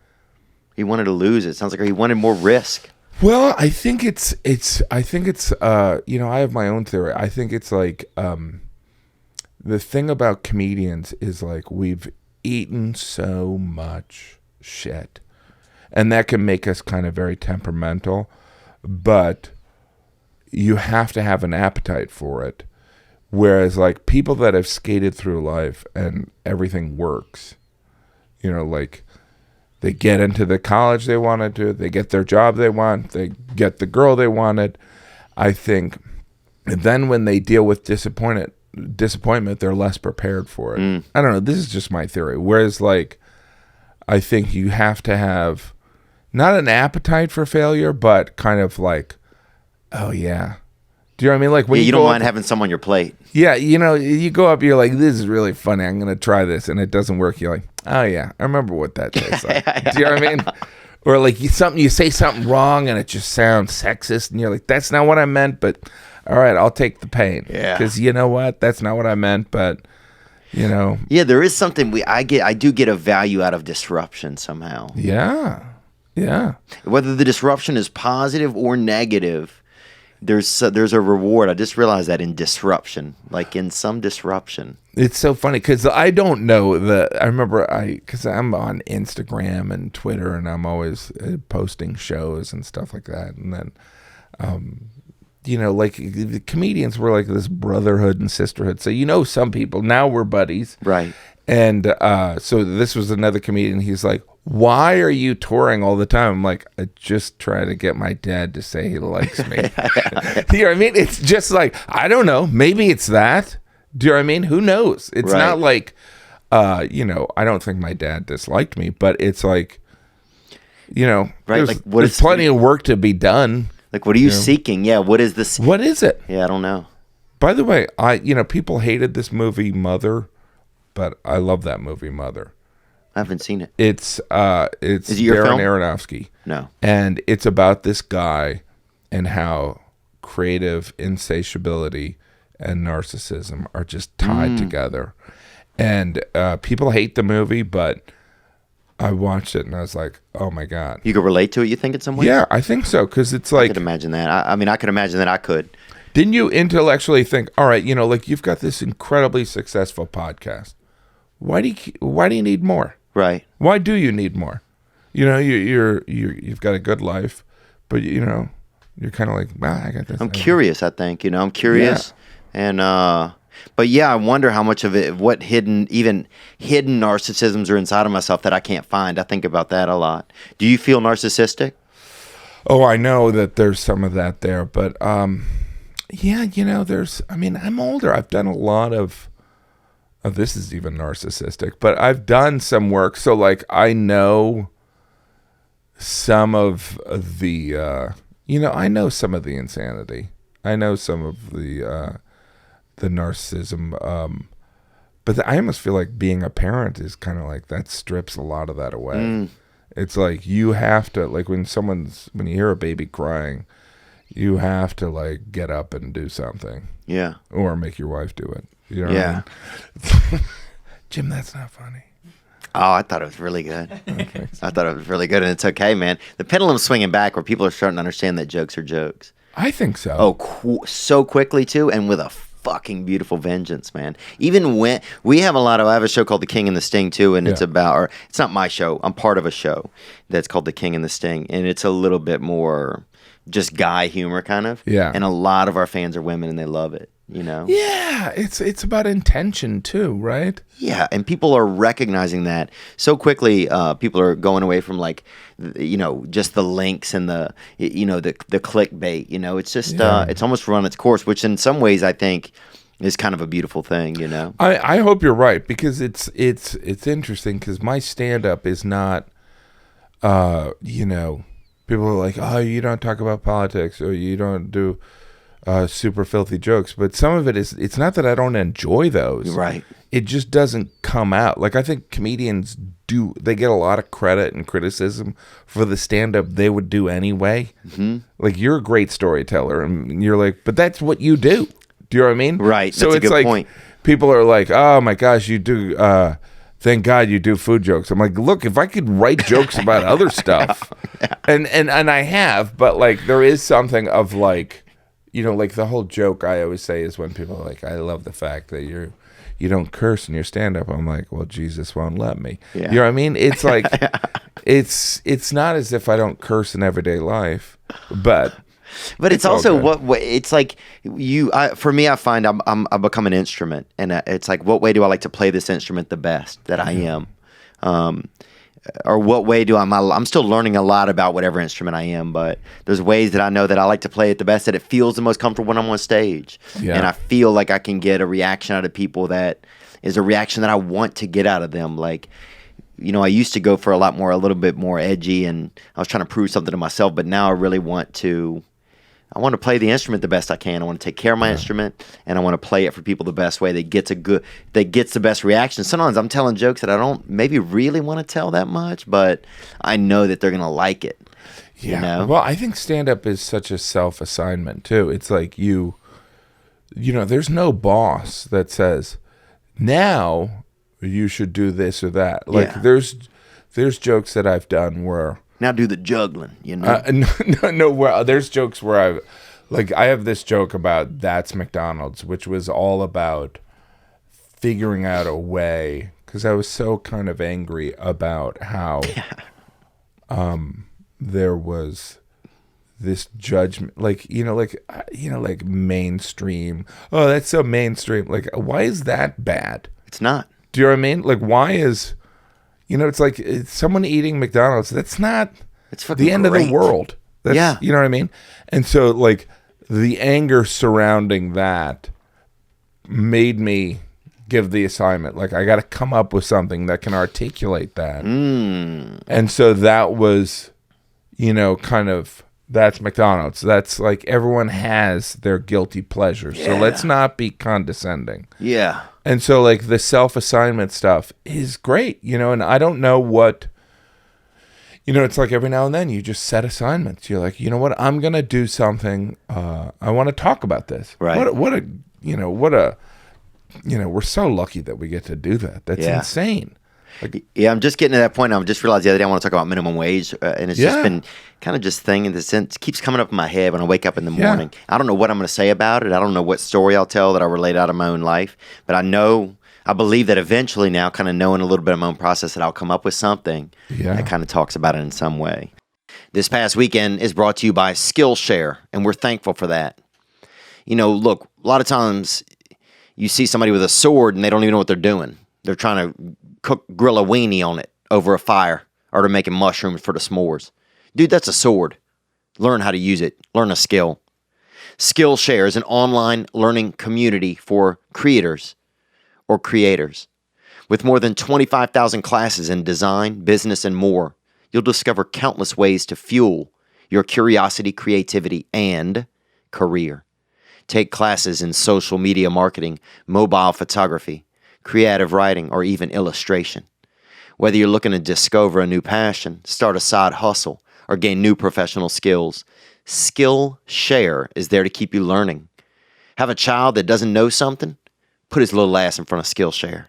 he wanted to lose it. Sounds like he wanted more risk. Well, I think it's you know, I have my own theory. I think it's like the thing about comedians is like we've eaten so much shit, and that can make us kind of very temperamental, but you have to have an appetite for it. Whereas like people that have skated through life and everything works, you know, like they get into the college they wanted to, they get their job they want, they get the girl they wanted. I think, and then when they deal with disappointment, they're less prepared for it. I don't know. This is just my theory. Whereas like, I think you have to have not an appetite for failure, but kind of like, oh yeah. Do you know what I mean? Like when you you don't go mind up, having some on your plate. yeah, you know, you go up, you're like, this is really funny. I'm going to try this. And it doesn't work. You're like, oh yeah, I remember what that tastes like. Do you know what I mean? Or like you say something wrong and it just sounds sexist. And you're like, that's not what I meant, but all right, I'll take the pain. Yeah. Because you know what? That's not what I meant, but you know. Yeah, there is something I do get a value out of disruption somehow. Yeah. Yeah. Whether the disruption is positive or negative, there's a reward. I just realized that in disruption, like in some disruption. It's so funny because I don't know I remember because I'm on Instagram and Twitter and I'm always posting shows and stuff like that. And then, you know, like the comedians were like this brotherhood and sisterhood. So, you know, some people now we're buddies. Right. And so this was another comedian. He's like, why are you touring all the time? I'm like, I just try to get my dad to say he likes me. You know what I mean? It's just like, I don't know. Maybe it's that. Do you know what I mean? Who knows? It's Right. not like, you know, I don't think my dad disliked me, but it's like, you know, Right, there's, like, what there's is- plenty of work to be done. Like, what are you seeking? Yeah, what is this? What is it? Yeah, I don't know. By the way, you know, people hated this movie Mother, but I love that movie Mother. I haven't seen it. It's Is it your Darren film? Aronofsky. No. And it's about this guy and how creative insatiability and narcissism are just tied together. And people hate the movie, but I watched it and I was like, oh my God. You could relate to it, you think, in some way? Yeah, I think so. Because it's I like, could imagine that. I mean, I could imagine that I could. didn't you intellectually think, all right, you know, like you've got this incredibly successful podcast. Why do you need more? Right. Why do you need more? You know, you've got a good life, but you know, you're kind of like, I got this. I'm curious, I think. You know, I'm curious. And, but yeah, I wonder how much of it, what hidden narcissisms are inside of myself that I can't find. I think about that a lot. Do you feel narcissistic? Oh, I know that there's some of that there, but yeah, you know, I'm older. I've done a lot of this is even narcissistic, but I've done some work. So like, I know some of the, you know, I know some of the insanity. I know some of the narcissism. But I almost feel like being a parent is kind of like that strips a lot of that away. It's like you have to, like when you hear a baby crying, you have to like get up and do something. Yeah. Or make your wife do it. You know Yeah. what I mean? Jim, that's not funny. Oh, I thought it was really good. I thought it was really good, and it's okay, man. The pendulum's swinging back where people are starting to understand that jokes are jokes. I think so. Oh, so quickly too, and with a fucking beautiful vengeance, man. Even when I have a show called The King and the Sting too, and it's not my show. I'm part of a show that's called The King and the Sting, and it's a little bit more just guy humor kind of. Yeah. And a lot of our fans are women, and they love it. You know. Yeah, it's about intention too, right? Yeah, and people are recognizing that so quickly. People are going away from like, you know, just the links and the clickbait. You know, it's just it's almost run its course, which in some ways I think is kind of a beautiful thing. You know, I hope you're right because it's interesting because my stand up is not, you know, people are like, oh, you don't talk about politics or you don't do super filthy jokes, but some of it is, it's not that I don't enjoy those. Right. It just doesn't come out. Like I think comedians they get a lot of credit and criticism for the stand-up they would do anyway. Mm-hmm. Like you're a great storyteller and you're like, but that's what you do. Do you know what I mean? Right. So that's it's a good like, point. people are like, oh my gosh, you do thank God you do food jokes. I'm like, look, if I could write jokes about other stuff, and I have, but like there is something of like, like the whole joke I always say is when people are like, I love the fact that you don't curse in your stand-up. I'm like, well, Jesus won't let me. Yeah. You know what I mean? It's like, it's not as if I don't curse in everyday life, but it's also what it's like. For me, I find I become an instrument, and it's like, what way do I like to play this instrument the best that I am, or what way do I'm still learning a lot about whatever instrument I am, but there's ways that I know that I like to play it the best, that it feels the most comfortable when I'm on stage, and I feel like I can get a reaction out of people that is a reaction that I want to get out of them. Like, I used to go for a little bit more edgy, and I was trying to prove something to myself, but now I really want to play the instrument the best I can. I want to take care of my instrument, and I want to play it for people the best way that gets the best reaction. Sometimes I'm telling jokes that I don't maybe really want to tell that much, but I know that they're going to like it. Yeah. Well, I think stand-up is such a self-assignment too. It's like there's no boss that says, now you should do this or that. Like there's jokes that I've done where, now do the juggling, No. Well, there's jokes where I have this joke about That's McDonald's, which was all about figuring out a way, because I was so kind of angry about how there was this judgment, like mainstream. Oh, that's so mainstream. Like, why is that bad? It's not. Do you know what I mean? Like, why is... it's like someone eating McDonald's. That's not the end of the world. That's, you know what I mean? And so, like, the anger surrounding that made me give the assignment. Like, I got to come up with something that can articulate that. And so that was, kind of, that's McDonald's. That's like, everyone has their guilty pleasures. So let's not be condescending. Yeah. And so, like, the self-assignment stuff is great, and I don't know what, it's like every now and then you just set assignments. You're like, you know what, I'm going to do something. I want to talk about this. Right. We're so lucky that we get to do that. That's insane. Like, I'm just getting to that point. I just realized the other day I want to talk about minimum wage, and it's just been kind of just thing in the sense, keeps coming up in my head when I wake up in the morning. I don't know what I'm going to say about it. I don't know what story I'll tell that I relate out of my own life, but I believe that eventually now, kind of knowing a little bit of my own process, that I'll come up with something that kind of talks about it in some way. This past weekend is brought to you by SkillShare, and we're thankful for that. Look, a lot of times you see somebody with a sword and they don't even know what they're doing. They're trying to grill a weenie on it over a fire, or they're making mushrooms for the s'mores. Dude, that's a sword. Learn how to use it. Learn a skill. SkillShare is an online learning community for creators. With more than 25,000 classes in design, business, and more, you'll discover countless ways to fuel your curiosity, creativity, and career. Take classes in social media marketing, mobile photography, creative writing, or even illustration. Whether you're looking to discover a new passion, start a side hustle, or gain new professional skills, SkillShare is there to keep you learning. Have a child that doesn't know something? Put his little ass in front of SkillShare.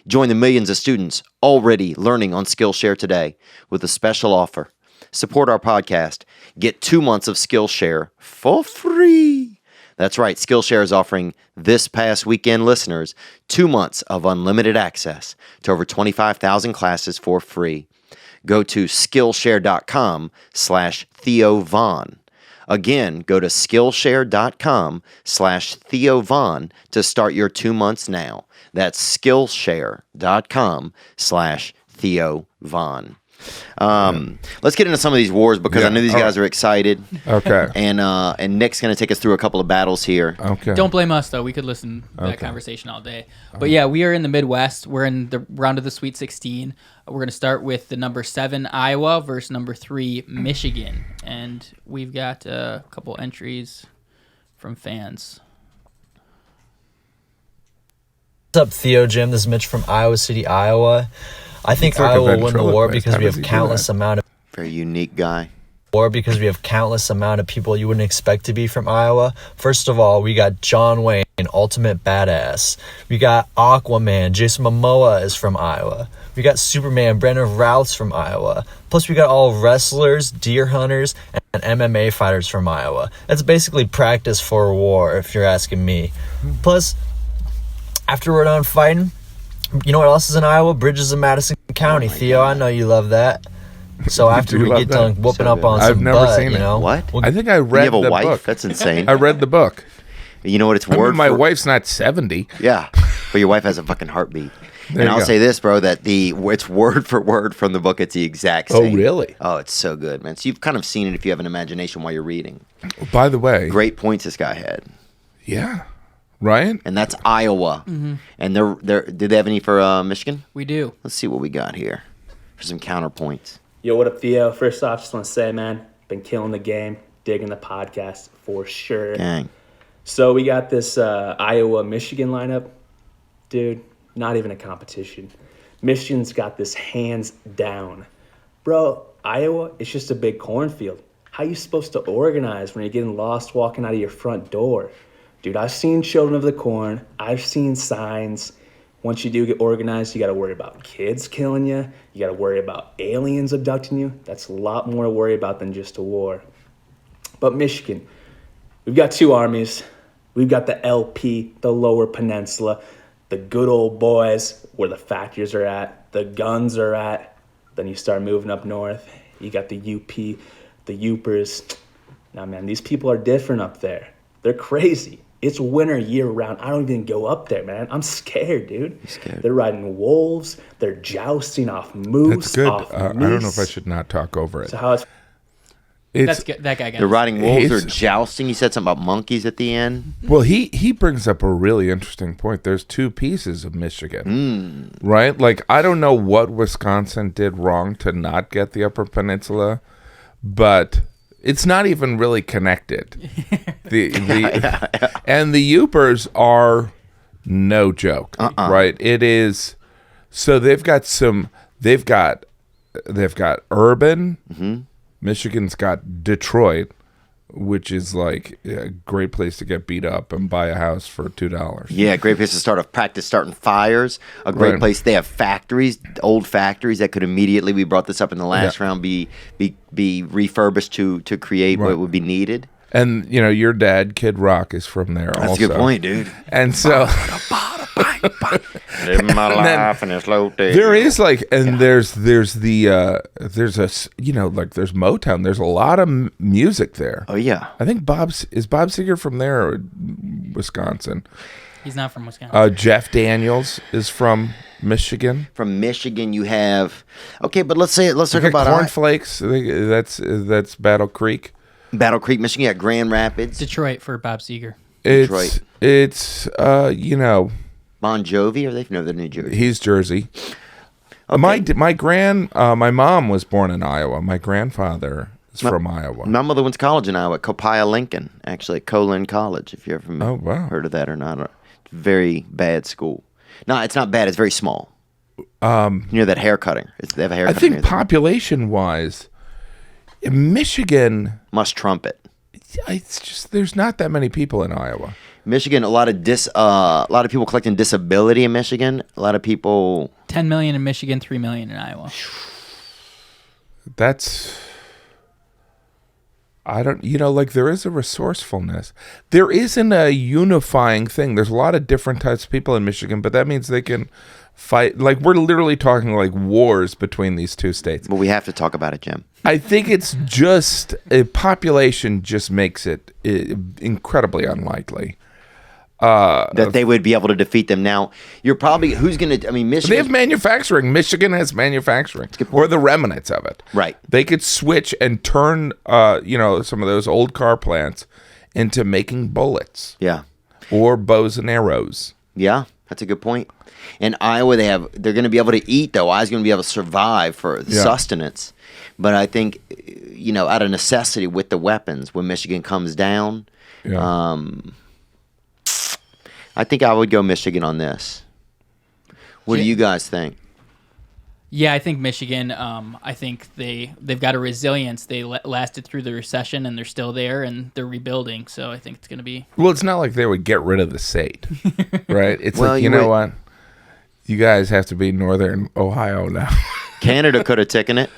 Join the millions of students already learning on SkillShare today with a special offer. Support our podcast. Get 2 months of SkillShare for free. That's right. SkillShare is offering this past weekend listeners 2 months of unlimited access to over 25,000 classes for free. Go to Skillshare.com/Theo Von. Again, go to Skillshare.com/Theo Von to start your 2 months now. That's Skillshare.com/Theo Von. Let's get into some of these wars, because I know these guys are excited. Okay. And Nick's going to take us through a couple of battles here. Okay. Don't blame us, though. We could listen to that conversation all day. But yeah, we are in the Midwest. We're in the round of the Sweet 16. We're going to start with the number 7 Iowa versus number 3 Michigan, and we've got a couple entries from fans. What's up, Theo Jim? This is Mitch from Iowa City, Iowa. I think like Iowa will win the war ventriloquist. because How we does have he do countless that? amount of Very unique guy. war because we have countless amount of people you wouldn't expect to be from Iowa. First of all, we got John Wayne, ultimate badass. We got Aquaman, Jason Momoa is from Iowa. We got Superman, Brandon Routh's from Iowa. Plus we got all wrestlers, deer hunters, and MMA fighters from Iowa. That's basically practice for war, if you're asking me. Plus, after we're done fighting, you know what else is in Iowa? Bridges in Madison County. Theo, I know you love that. So after we get done whooping up on some butt, you know. What? I think I read You have a the wife? book. That's insane. I read the book. You know what? It's I mean, word my for wife's not 70. Yeah, but your wife has a fucking heartbeat. There And you I'll go. say this, bro, that it's word for word from the book. It's the exact same. Oh, really? Oh, it's so good, man. So you've kind of seen it if you have an imagination while you're reading. By the way, Great points this guy had. yeah, right? And that's Iowa. And they're did they have any for Michigan? We do. Let's see what we got here for some counterpoints. Yo, what up, Theo? First off, just want to say, man, been killing the game, digging the podcast for sure. Dang. So we got this Iowa-Michigan lineup. Dude, not even a competition. Michigan's got this hands down. Bro, Iowa, it's just a big cornfield. How you supposed to organize when you're getting lost walking out of your front door? Dude, I've seen Children of the Corn. I've seen signs. Once you do get organized, you got to worry about kids killing you. You got to worry about aliens abducting you. That's a lot more to worry about than just a war. But Michigan, we've got two armies. We've got the LP, the Lower Peninsula, the good old boys where the factories are at, the guns are at. Then you start moving up north. You got the UP, the Upers. Now, man, these people are different up there. They're crazy. It's winter year round. I don't even go up there, man. I'm scared, dude. scared. They're riding wolves. They're jousting off moose. That's good. Off I don't know if I meese. should not talk over it. So how it's That's It's good. That guy got They're us. riding wolves or He's- jousting. You said something about monkeys at the end. well, he brings up a really interesting point. There's two pieces of Michigan, right? Like I don't know what Wisconsin did wrong to not get the Upper Peninsula, but it's not even really connected. And the Upers are no joke, right? It is. So they've got urban. Michigan's got Detroit, which is like a great place to get beat up and buy a house for $2. Yeah, great place to start practice starting fires. A great Right. place. They have factories, old factories that could immediately. We brought this up in the last Yeah. round. Be refurbished to create Right. what would be needed. And you know your dad, Kid Rock, is from there. That's also. a good point, dude. And so Living my then life in a slow day. there is like, and there's there's Motown. There's a lot of music there. Oh yeah. I think Bob Seger from there, or Wisconsin. He's not from Wisconsin. Jeff Daniels is from Michigan. From Michigan, you have okay, but let's talk Okay, about Cornflakes. I think that's Battle Creek. Battle Creek, Michigan. You got Grand Rapids, Detroit for Bob Seger. Detroit. It's Bon Jovi. Are they? No, they're New Jersey. he's Jersey. My mom was born in Iowa. My grandfather is from Iowa. My mother went to college in Iowa, at Copiah Lincoln, actually, at Colin College. If you ever Oh, wow. heard of that or not, very bad school. No, it's not bad. It's very small. You know that hair cutting. They have a hair. I cutting think population wise, Michigan, must trumpet. it's just there's not that many people in Iowa. Michigan, a lot of people collecting disability in Michigan. A lot of people. 10 million in Michigan, 3 million in Iowa. That's like there is a resourcefulness. There isn't a unifying thing. There's a lot of different types of people in Michigan, but that means they can fight. Like we're literally talking like wars between these two states. But we have to talk about it, Jim. I think it's just a population just makes it incredibly unly That they would be able to defeat them. Now, you're probably who's going to? I mean, They Michigan. have manufacturing. Michigan has manufacturing, or the remnants of it. Right. They could switch and turn, some of those old car plants into making bullets Yeah. or bows and arrows. Yeah, that's a good point. In Iowa, they're going to be able to eat though. Iowa's going to be able to survive for sustenance. But I think, out of necessity with the weapons, when Michigan comes down, Yeah. I think I would go Michigan on this. What do you guys think? Yeah, I think Michigan. I think they've got a resilience. They lasted through the recession, and they're still there, and they're rebuilding. So I think it's going to be. Well, it's not like they would get rid of the state, right? It's Well, like, you know what? You guys have to be Northern Ohio now. Canada could have taken it.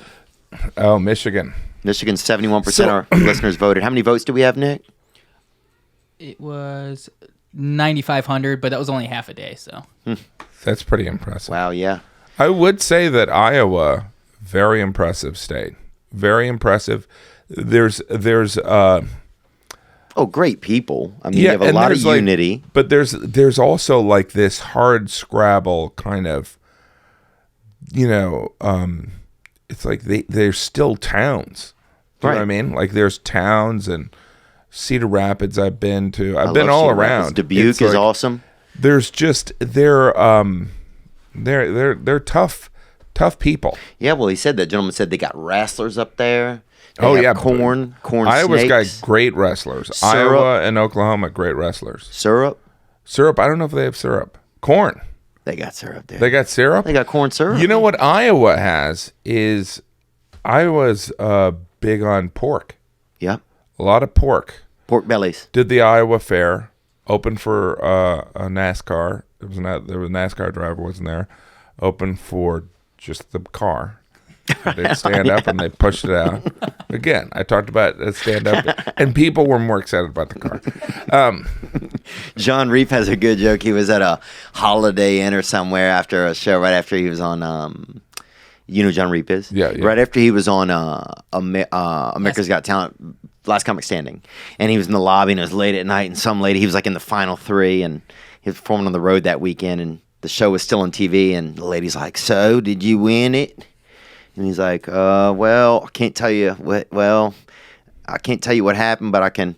Oh, Michigan. Michigan, 71% of our listeners voted. How many votes do we have, Nick? It was 9,500, but that was only half a day. So That's pretty impressive. Wow, yeah. I would say that Iowa, very impressive state. Very impressive. There's great people. I mean, you have a lot of unity. But there's also like this hard scrabble kind of, it's like they're still towns. Do you know what I mean? Like there's towns and Cedar Rapids I've been to. I've been all around. Dubuque is awesome. There's just they're tough people. Yeah, well, he said that gentleman said they got wrestlers up there. They have corn Iowa's snakes. got great wrestlers. Syrup. Iowa and Oklahoma, great wrestlers. Syrup. I don't know if they have syrup. Corn. They got syrup there. They got syrup. They got corn syrup. You know what Iowa has is Iowa's big on pork. Yep. A lot of pork. Pork bellies. Did the Iowa Fair, open for a NASCAR. There was a NASCAR driver wasn't there. Open for just the car. They'd stand up and they pushed it out. Again, I talked about stand up, and people were more excited about the car. John Reef has a good joke. He was at a Holiday Inn or somewhere after a show, right after he was on. You know who John Reef is? Yeah. Right after he was on America's Got Talent, Last Comic Standing, and he was in the lobby and it was late at night, and some lady, he was like in the final three, and he was performing on the road that weekend, and the show was still on TV, and the lady's like, "So, did you win it?" And he's like, well, I can't tell you what happened, but I can.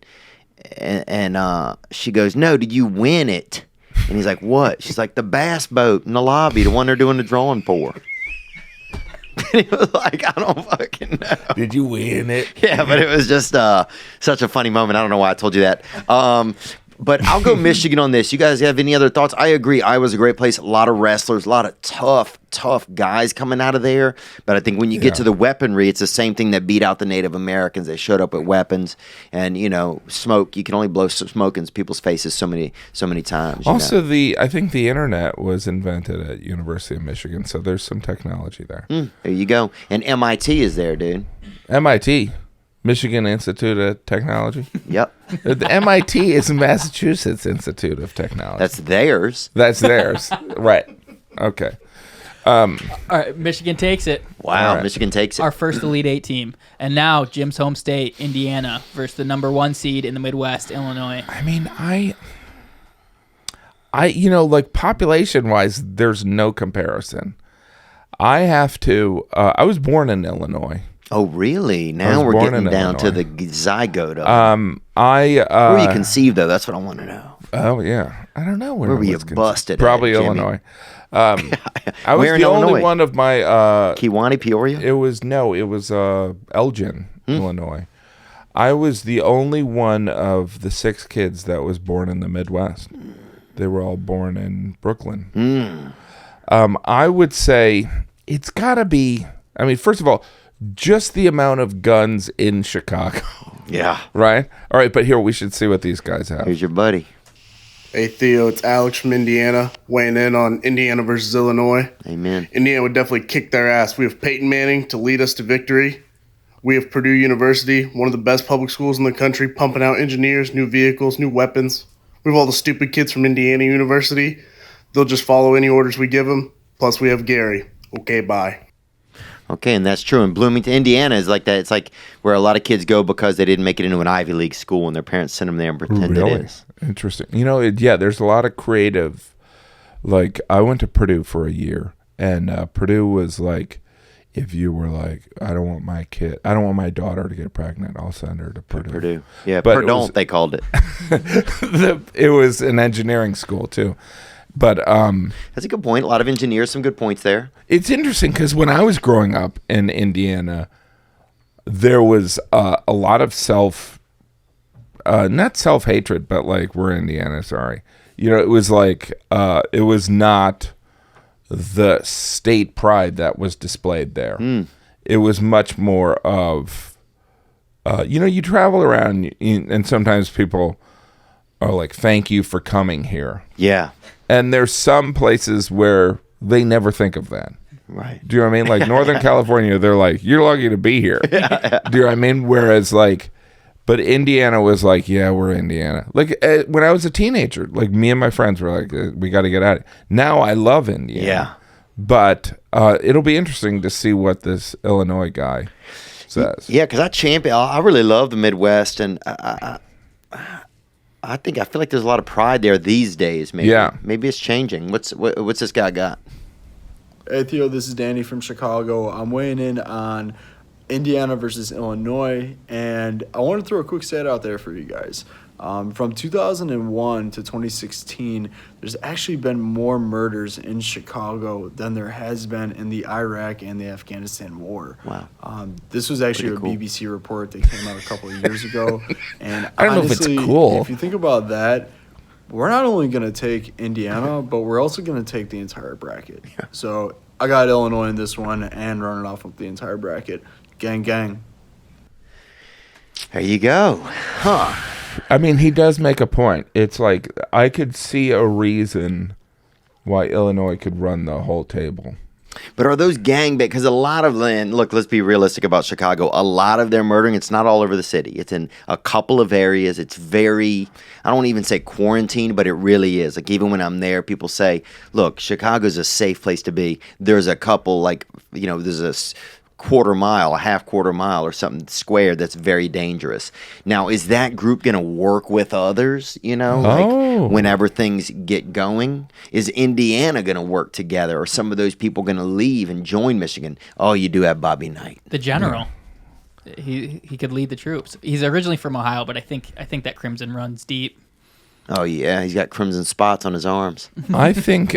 And she goes, "No, did you win it?" And he's like, "What?" She's like, "The bass boat in the lobby, the one they're doing the drawing for." And he was like, "I don't fucking know." Did you win it? Yeah, but it was just such a funny moment. I don't know why I told you that. But I'll go Michigan on this. You guys have any other thoughts? I agree. Iowa's a great place. A lot of wrestlers, a lot of tough guys coming out of there. But I think when you get to the weaponry, it's the same thing that beat out the Native Americans. They showed up with weapons, and smoke. You can only blow smoke in people's faces so many times. Also, I think the internet was invented at University of Michigan, so there's some technology there. There you go. And MIT is there, dude. MIT. Michigan Institute of Technology. Yep. The MIT is Massachusetts Institute of Technology. That's theirs. Right. Okay. All right, Michigan takes it. Wow, right. Michigan takes it. Our first Elite Eight team. And now Jim's home state, Indiana, versus the number 1 seed in the Midwest, Illinois. I mean, like population-wise, there's no comparison. I was born in Illinois. Oh, really? Now we're getting down to the zygote. Where were you conceived, though? That's what I want to know. Oh, yeah. I don't know. Where were you busted Probably at, Illinois. I was Where in the only Illinois? one of my... Kewanee, Peoria? It was Elgin, Illinois. I was the only one of the 6 kids that was born in the Midwest. They were all born in Brooklyn. I would say it's got to be... I mean, first of all... just the amount of guns in Chicago. Yeah. Right? All right, but here, we should see what these guys have. Here's your buddy. Hey, Theo, it's Alex from Indiana, weighing in on Indiana versus Illinois. Amen. Indiana would definitely kick their ass. We have Peyton Manning to lead us to victory. We have Purdue University, one of the best public schools in the country, pumping out engineers, new vehicles, new weapons. We have all the stupid kids from Indiana University. They'll just follow any orders we give them. Plus, we have Gary. Okay, bye. Okay, and that's true. And Bloomington, Indiana is like that. It's like where a lot of kids go because they didn't make it into an Ivy League school and their parents sent them there and pretend it is. Interesting. There's a lot of creative. Like, I went to Purdue for a year, and Purdue was like, if you were like, I don't want my daughter to get pregnant, I'll send her to Purdue. Yeah, but Purdue, they called it. It was an engineering school, too. But that's a good point. A lot of engineers, some good points there. It's interesting because when I was growing up in Indiana, there was a lot of not self-hatred, but like, we're Indiana, sorry. It was like, it was not the state pride that was displayed there. It was much more of, you travel around and sometimes people are like, thank you for coming here. Yeah. And there's some places where they never think of that. Right. Do you know what I mean? Like Northern California, they're like, you're lucky to be here. Do you know what I mean? Whereas like, but Indiana was like, yeah, we're Indiana. Like when I was a teenager, like me and my friends were like, we got to get out of it. Now I love Indiana. Yeah. But it'll be interesting to see what this Illinois guy says. Yeah, because I really love the Midwest, and I feel like there's a lot of pride there these days. Maybe. Yeah. Maybe it's changing. What's this guy got? Hey Theo, this is Danny from Chicago. I'm weighing in on Indiana versus Illinois, and I want to throw a quick stat out there for you guys. From 2001 to 2016, there's actually been more murders in Chicago than there has been in the Iraq and the Afghanistan war. Wow. This was actually a BBC report that came out a couple of years ago. And I don't honestly, know if it's cool. If you think about that, we're not only going to take Indiana, but we're also going to take the entire bracket. Yeah. So I got Illinois in this one and running off with the entire bracket. Gang, gang. There you go. Huh. I mean, he does make a point. It's like I could see a reason why Illinois could run the whole table. But are those gangbang? Because a lot of land. Look, let's be realistic about Chicago. A lot of their murdering, it's not all over the city. It's in a couple of areas. It's very, I don't even say quarantine, but it really is. Like even when I'm there, people say, "Look, Chicago's a safe place to be." There's a couple, like there's a a half quarter mile or something square that's very dangerous. Now, is that group going to work with others, like whenever things get going? Is Indiana going to work together, or some of those people going to leave and join Michigan? Oh, you do have Bobby Knight. The general. Yeah. He could lead the troops. He's originally from Ohio, but I think that Crimson runs deep. Oh, yeah. He's got crimson spots on his arms. I think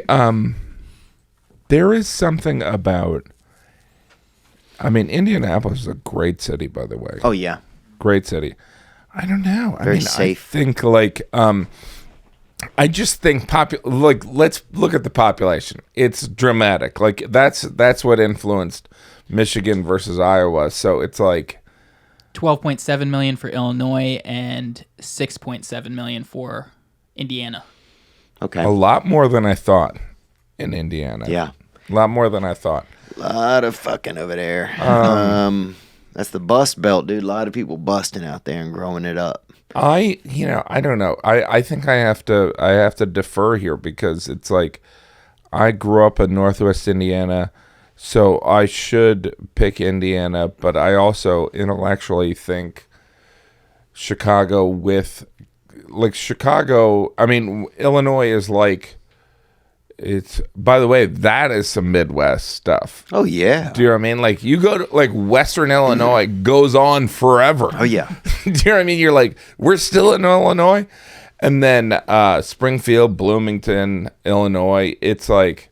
there is something about... I mean, Indianapolis is a great city, by the way. Oh, yeah. Great city. I don't know. Very safe. I think, I just think, let's look at the population. It's dramatic. Like, that's what influenced Michigan versus Iowa. So it's like... 12.7 million for Illinois and 6.7 million for Indiana. Okay. A lot more than I thought in Indiana. Yeah. A lot more than I thought. A lot of fucking over there. That's the bust belt, dude. A lot of people busting out there and growing it up. I don't know. I think I have to defer here because it's like I grew up in Northwest Indiana, so I should pick Indiana, but I also intellectually think Chicago I mean, Illinois is like, it's, by the way, that is some Midwest stuff. Oh, yeah. Do you know what I mean? Like, you go to, like, Western Illinois goes on forever. Oh, yeah. Do you know what I mean? You're like, we're still in Illinois? And then Springfield, Bloomington, Illinois, it's like,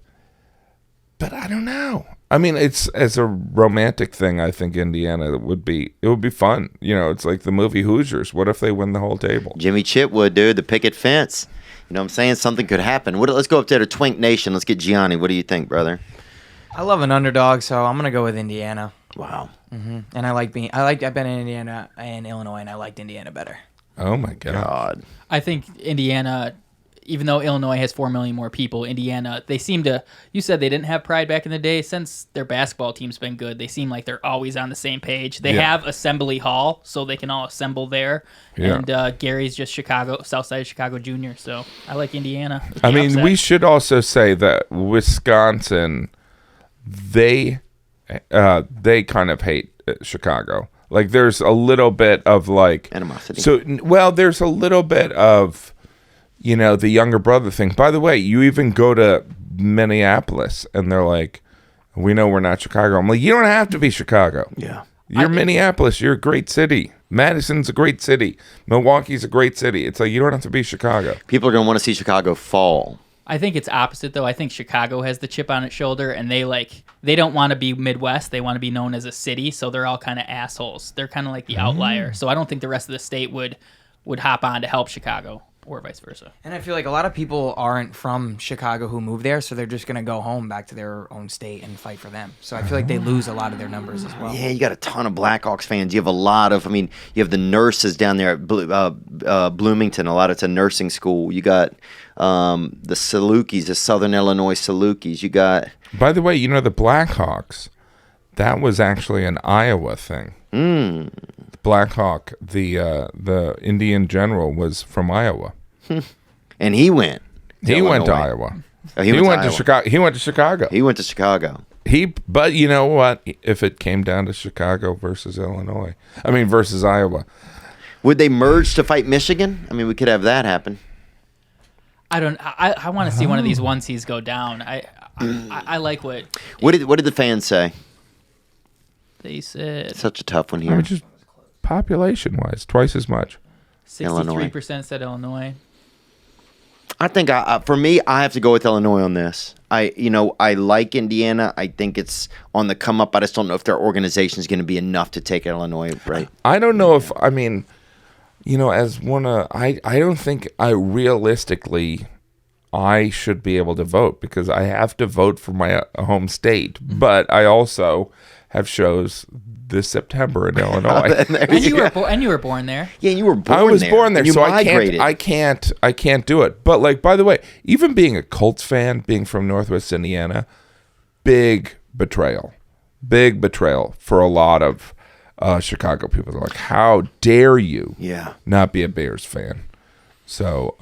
but I don't know. I mean, it's, as a romantic thing, I think Indiana would be fun. It's like the movie Hoosiers. What if they win the whole table? Jimmy Chitwood, dude, the picket fence. You know what I'm saying? Something could happen. Let's go up there to Twink Nation. Let's get Gianni. What do you think, brother? I love an underdog, so I'm gonna go with Indiana. Wow. Mm-hmm. And I've been in Indiana and Illinois, and I liked Indiana better. Oh my God. I think Indiana, even though Illinois has 4 million more people, Indiana, they seem to, you said they didn't have pride back in the day. Since their basketball team's been good, they seem like they're always on the same page. They have Assembly Hall, so they can all assemble there. Yeah. And Gary's just Southside Chicago Junior, so I like Indiana. I mean, we should also say that Wisconsin, they kind of hate Chicago. Like, there's a little bit of, like... animosity. So, well, there's a little bit of... the younger brother thing. By the way, you even go to Minneapolis and they're like, we know we're not Chicago. I'm like, you don't have to be Chicago. Yeah. You're Minneapolis. You're a great city. Madison's a great city. Milwaukee's a great city. It's like, you don't have to be Chicago. People are going to want to see Chicago fall. I think it's opposite, though. I think Chicago has the chip on its shoulder, and they don't want to be Midwest. They want to be known as a city, so they're all kind of assholes. They're kind of like the outlier. So I don't think the rest of the state would hop on to help Chicago. or vice versa. And I feel like a lot of people aren't from Chicago who move there, so they're just going to go home back to their own state and fight for them. So I feel like they lose a lot of their numbers as well. Yeah, you got a ton of Blackhawks fans. You have a lot of, you have the nurses down there at Bloomington. A lot of it's a nursing school. You got the Salukis, the Southern Illinois Salukis. You got. By the way, the Blackhawks, that was actually an Iowa thing. Blackhawk, the Indian general, was from Iowa. And he went. He went to Iowa. Oh, he went to Chicago. He went to Chicago. He went to Chicago. But you know what? If it came down to Chicago versus versus Iowa, would they merge to fight Michigan? We could have that happen. I want to see one of these one seeds go down. I like what. What did the fans say? They said such a tough one here. Just population-wise, twice as much. 63% said Illinois. I think for me, I have to go with Illinois on this. I like Indiana. I think it's on the come up. I just don't know if their organization is going to be enough to take Illinois. Right. I don't know if as one I don't think realistically I should be able to vote because I have to vote for my home state, but I also have shows this September in Illinois. And you were born there. Yeah, you were born there. I was born there, so migrated. I can't do it. But by the way, even being a Colts fan, being from Northwest Indiana, big betrayal for a lot of Chicago people. They're like, how dare you not be a Bears fan? So,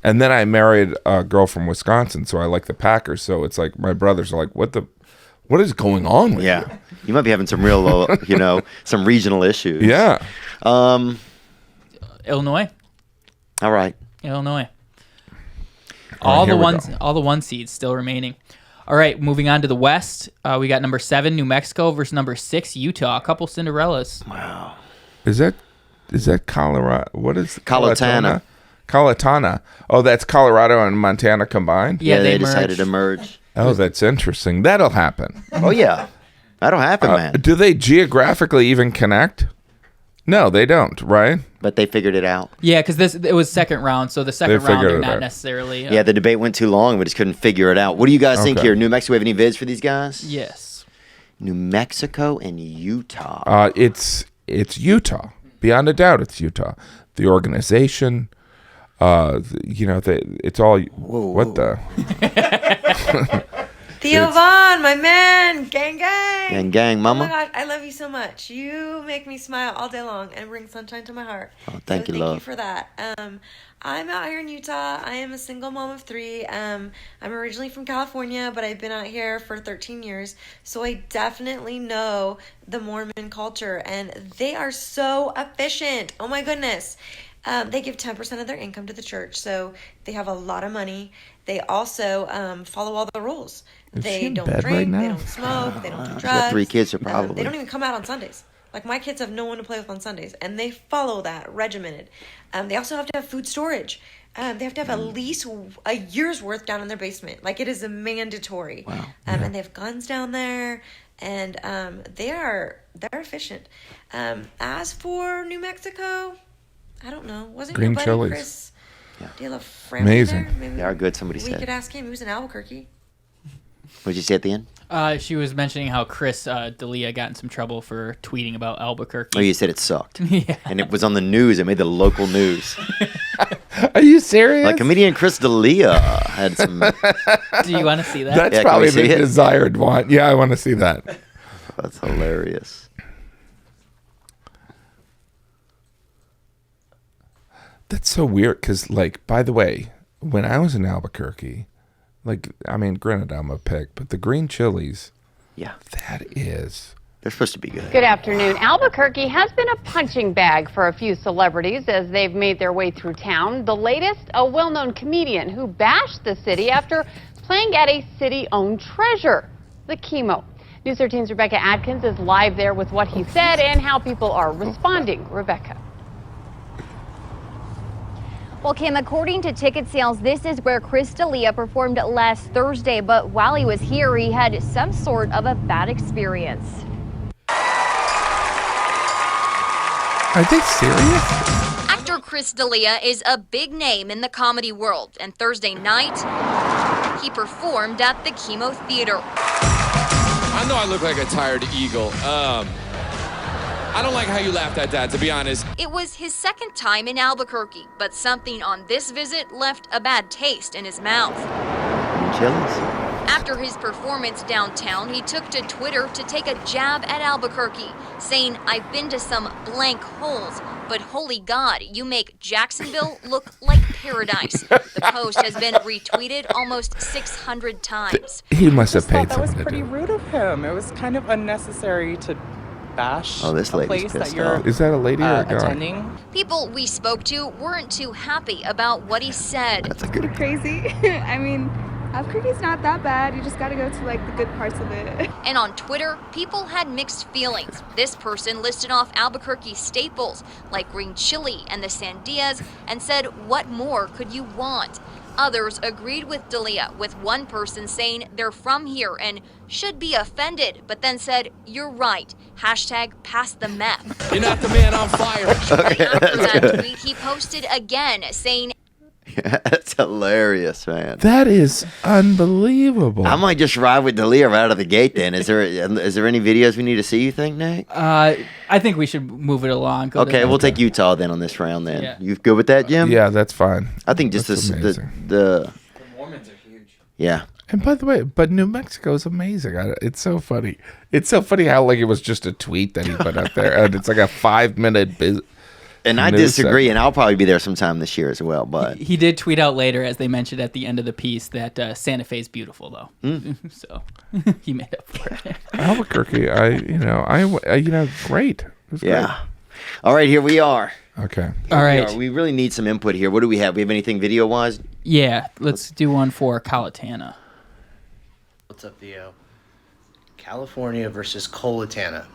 and then I married a girl from Wisconsin, so I like the Packers. So it's like my brothers are like, what is going on with you? You might be having some real, some regional issues. Yeah. Illinois. All right. Illinois. All the one seeds still remaining. All right, moving on to the West. We got number 7, New Mexico versus number 6, Utah. A couple Cinderellas. Wow. Is that Colorado? What is Colatana? Colatana. Oh, that's Colorado and Montana combined? Yeah, they decided to merge. Oh, that's interesting. That'll happen. Oh, yeah. That'll happen, man. Do they geographically even connect? No, they don't, right? But they figured it out. Yeah, because it was second round, so the second round they're not necessarily. Yeah, the debate went too long. We just couldn't figure it out. What do you guys think here? New Mexico, have any vids for these guys? Yes. New Mexico and Utah. It's Utah. Beyond a doubt, it's Utah. The organization, it's all. Whoa. What the? Theo Vaughn, my man, gang. Gang, mama. Oh my God, I love you so much. You make me smile all day long and bring sunshine to my heart. Oh, thank you, love. love. Thank you for that. I'm out here in Utah. I am a single mom of 3. I'm originally from California, but I've been out here for 13 years. So I definitely know the Mormon culture, and they are so efficient. Oh my goodness. They give 10% of their income to the church, so they have a lot of money. They also follow all the rules. They don't drink, they don't smoke, they don't do drugs. You got 3 kids, so probably. They don't even come out on Sundays. Like, my kids have no one to play with on Sundays, and they follow that regimented. They also have to have food storage. They have to have at least a year's worth down in their basement. Like, it is a mandatory. Wow. And they have guns down there, and they're efficient. As for New Mexico, I don't know. Wasn't Green your buddy chilies. Chris De La Framie Amazing. there? Maybe They are good, somebody we said. could ask him. He was in Albuquerque. What did you say at the end? She was mentioning how Chris D'Elia got in some trouble for tweeting about Albuquerque. Oh, you said it sucked. Yeah. And it was on the news. It made the local news. Are you serious? Like, comedian Chris D'Elia had some... Do you want to see that? That's Yeah, probably can we the see it? desired one. Yeah, I want to see that. That's hilarious. That's so weird because, by the way, when I was in Albuquerque, granted I'm a pig, but the green chilies, Yeah. they're supposed to be good. Good afternoon. Albuquerque has been a punching bag for a few celebrities as they've made their way through town. The latest, a well-known comedian who bashed the city after playing at a city-owned treasure, the Chemo. News 13's Rebecca Adkins is live there with what he said and how people are responding. Rebecca. Well, Kim, according to ticket sales, this is where Chris D'Elia performed last Thursday, but while he was here, he had some sort of a bad experience. Are they serious? Actor Chris D'Elia is a big name in the comedy world, and Thursday night, he performed at the Chemo Theater. I know I look like a tired eagle. I don't like how you laughed at that, to be honest. It was his second time in Albuquerque, but something on this visit left a bad taste in his mouth. Chili's. After his performance downtown, he took to Twitter to take a jab at Albuquerque, saying, "I've been to some blank holes, but holy God, you make Jacksonville look like paradise." The post has been retweeted almost 600 times. He must have paid That was someone to pretty do. rude of him. It was kind of unnecessary to bash This a lady's place that pissed you're off. Is that a lady or a guy? attending. People we spoke to weren't too happy about what he said. That's a good. Crazy. I mean, Albuquerque's not that bad. You just gotta go to like the good parts of it. And on Twitter, people had mixed feelings. This person listed off Albuquerque staples like green chili and the sandias and said, "What more could you want?" Others agreed with D'Elia, with one person saying they're from here and should be offended, but then said, "You're right. Hashtag pass the meth." You're not the man on fire. Okay, After that's that good. tweet, he posted again saying, That's hilarious, man. That is unbelievable. I might just ride with D'Elia right out of the gate. Then is there any videos we need to see? You think, Nick? I think we should move it along. go to the Okay, next we'll one. take Utah then on this round. Then Yeah. you good with that, Jim? Yeah, that's fine. I think just That's this, amazing. The Mormons are huge. yeah. And by the way, but New Mexico is amazing. It's so funny. It's so funny how like it was just a tweet that he put out there, and it's like a 5-minute And I news disagree, segment. and I'll probably be there sometime this year as well. But He did tweet out later, as they mentioned at the end of the piece, that Santa Fe's beautiful, though. So he made up for it. Albuquerque, great. It was yeah. All right, here we are. great. Okay. All right. We really need some input here. What do we have? We have anything video wise? Yeah, let's do one for Calitana. What's up, Theo? California versus Colatana.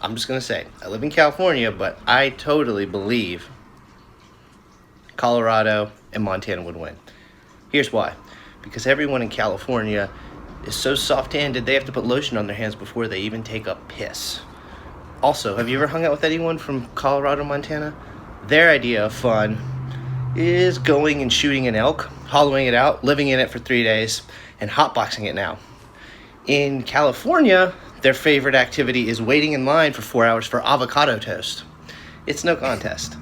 I'm just going to say, I live in California, but I totally believe Colorado and Montana would win. Here's why. Because everyone in California is so soft-handed, they have to put lotion on their hands before they even take a piss. Also, have you ever hung out with anyone from Colorado, Montana? Their idea of fun is going and shooting an elk, hollowing it out, living in it for 3 days, and hotboxing it now. In California, their favorite activity is waiting in line for 4 hours for avocado toast. It's no contest.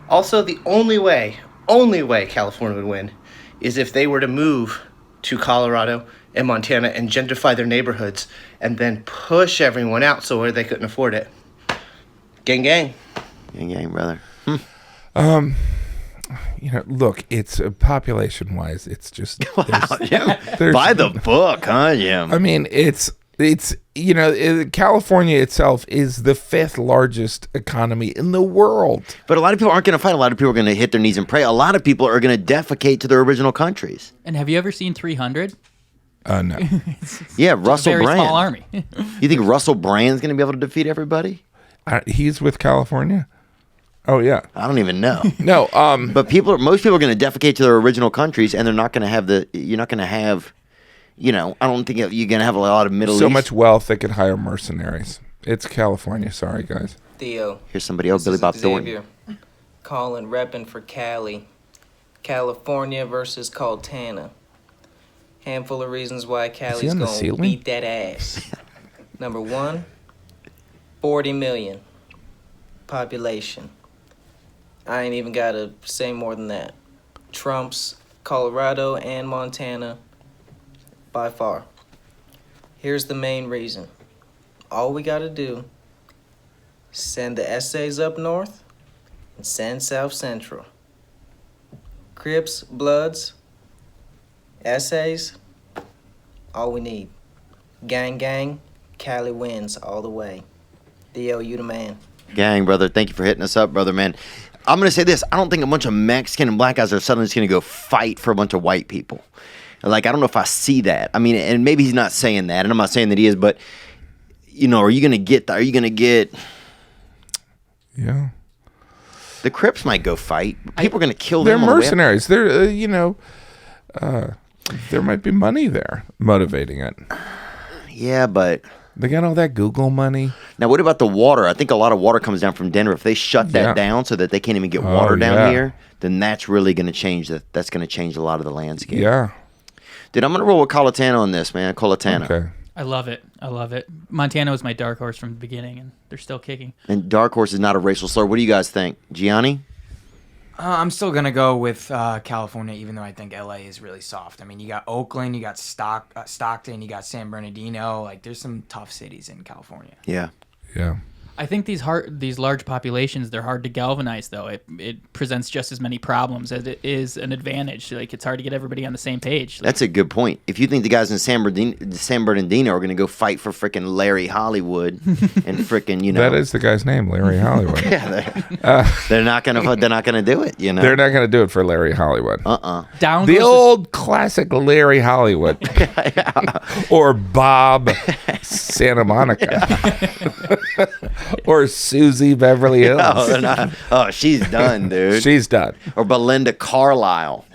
Also, the only way California would win is if they were to move to Colorado and Montana and gentrify their neighborhoods and then push everyone out so where they couldn't afford it. Gang, gang. Gang, gang, brother. Look, it's population-wise, it's just there's- By the book, huh, Jim? I mean, it's California itself is the 5th largest economy in the world. But a lot of people aren't going to fight. A lot of people are going to hit their knees and pray. A lot of people are going to defecate to their original countries. And have you ever seen 300? No. Yeah, Russell very Brand. small army. You think Russell Brand's going to be able to defeat everybody? He's with California? Oh, yeah. I don't even know. No, but most people are going to defecate to their original countries, and they're not going to have you're not going to have, I don't think you're going to have a lot of Middle East. so much wealth they could hire mercenaries. It's California. Sorry, guys. Theo. Here's somebody else, Billy Bob Thornton. Calling, repping for Cali. California versus Coltana. Handful of reasons why Cali's on the gonna ceiling? beat that ass. Number 1, 40 million population. I ain't even gotta say more than that. Trumps Colorado and Montana by far. Here's the main reason. All we gotta do is send the essays up north and send South Central. Crips, Bloods, essays, all we need. Gang, gang, Cali wins all the way. Theo, you the man. Gang, brother. Thank you for hitting us up, brother, man. I'm going to say this. I don't think a bunch of Mexican and black guys are suddenly just going to go fight for a bunch of white people. Like, I don't know if I see that. I mean, and maybe he's not saying that, and I'm not saying that he is, but, are you going to get... Yeah. The Crips might go fight. People are going to kill They're them. They're mercenaries. They're, there might be money there motivating it. Yeah, but They got all that Google money. Now, what about the water? I think a lot of water comes down from Denver. If they shut that down so that they can't even get water down here, then that's really going to change that. That's going to change a lot of the landscape. Yeah. Dude, I'm going to roll with Colatana on this, man. Colatana. Okay. I love it. I love it. Montana was my dark horse from the beginning, and they're still kicking. And dark horse is not a racial slur. What do you guys think? Gianni? I'm still going to go with California, even though I think LA is really soft. I mean, you got Oakland, you got Stockton, you got San Bernardino. Like, there's some tough cities in California. Yeah. Yeah. I think these large populations, they're hard to galvanize, though. It presents just as many problems as it is an advantage. Like, it's hard to get everybody on the same page. That's a good point. If you think the guys in San Bernardino are going to go fight for frickin' Larry Hollywood and frickin', you know. That is the guy's name, Larry Hollywood. They're not going to do it, you know. They're not going to do it for Larry Hollywood. Down the goes old classic Larry Hollywood. Or Bob Santa Monica. Or Susie Beverly Hills. No, they're not. Oh, she's done, dude. She's done. Or Belinda Carlisle.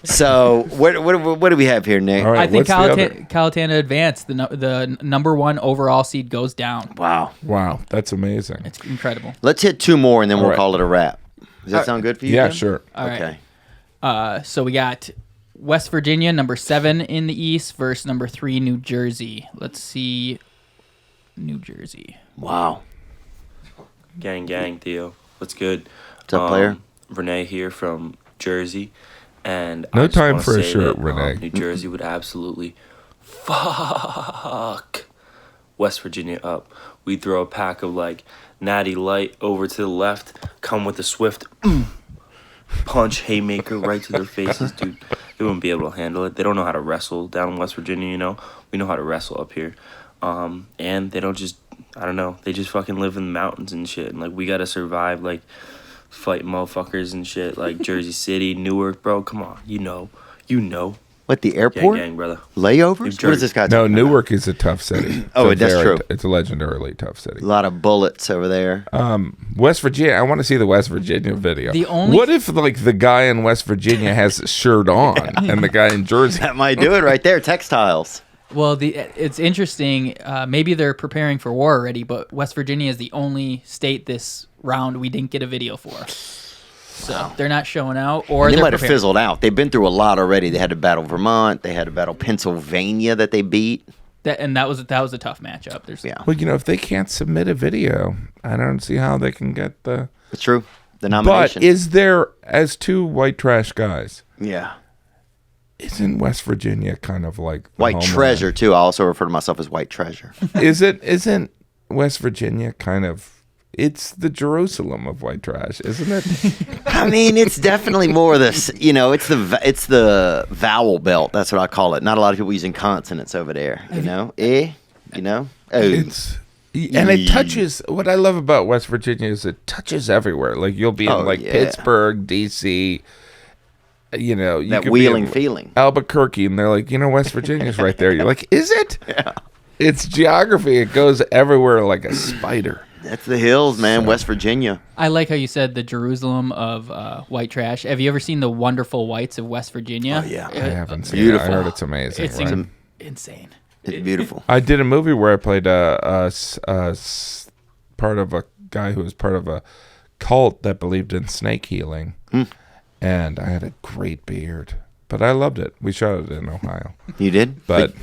So, what do we have here, Nick? All right, I think Colatana advanced. The number one overall seed goes down. Wow. Wow, that's amazing. It's incredible. Let's hit 2 more, and then we'll right. call it a wrap. Does that sound good for you? Yeah, Tim? sure. All okay. right. So we got West Virginia, number 7 in the East, versus number 3, New Jersey. Let's see. New Jersey. Wow. Gang, Theo. What's good? What's up, player? Renee here from Jersey. And No I just time wanna for a say shirt, that, Renee. New Jersey would absolutely fuck West Virginia up. We'd throw a pack of, like, Natty Light over to the left, come with a swift punch haymaker right to their faces, dude. They wouldn't be able to handle it. They don't know how to wrestle down in West Virginia, you know? We know how to wrestle up here. And they don't just, I don't know, they just fucking live in the mountains and shit. And, like, we gotta survive, like, fight motherfuckers and shit, like Jersey City, Newark, bro. Come on, you know. What, the airport? Gang, brother. Layovers? What is this guy No, talking Newark is a tough city. Oh, It's that's true. It's a legendarily tough city. A lot of bullets over there. West Virginia, I want to see the West Virginia video. What if, like, the guy in West Virginia has a shirt on and the guy in Jersey? That might do it right there. Textiles. Well, it's interesting. Maybe they're preparing for war already, but West Virginia is the only state this round we didn't get a video for. So they're not showing out, or they they're might have preparing. fizzled out. They've been through a lot already. They had to battle Vermont. They had to battle Pennsylvania that they beat. That was a tough matchup. Well, you know, if they can't submit a video, I don't see how they can get the. It's true. The nomination. But is there, as 2 white trash guys? Yeah. Isn't West Virginia kind of like the White homeland? treasure too. I also refer to myself as white treasure. Isn't West Virginia kind of? It's the Jerusalem of white trash, isn't it? I mean, it's definitely more this. You know, it's the vowel belt. That's what I call it. Not a lot of people using consonants over there. You know, you know. Oh. And it touches. What I love about West Virginia is it touches everywhere. Like you'll be in Pittsburgh, D.C. You know, you that could wheeling be in feeling. Albuquerque, and they're like, you know, West Virginia's right there. You're like, is it? Yeah. It's geography. It goes everywhere like a spider. That's the hills, man. West Virginia. I like how you said the Jerusalem of white trash. Have you ever seen the Wonderful Whites of West Virginia? Oh yeah, I haven't seen beautiful. it. I heard it's amazing. It's right? insane. It's beautiful. I did a movie where I played part of a guy who was part of a cult that believed in snake healing, and I had a great beard. But I loved it. We shot it in Ohio. You did? But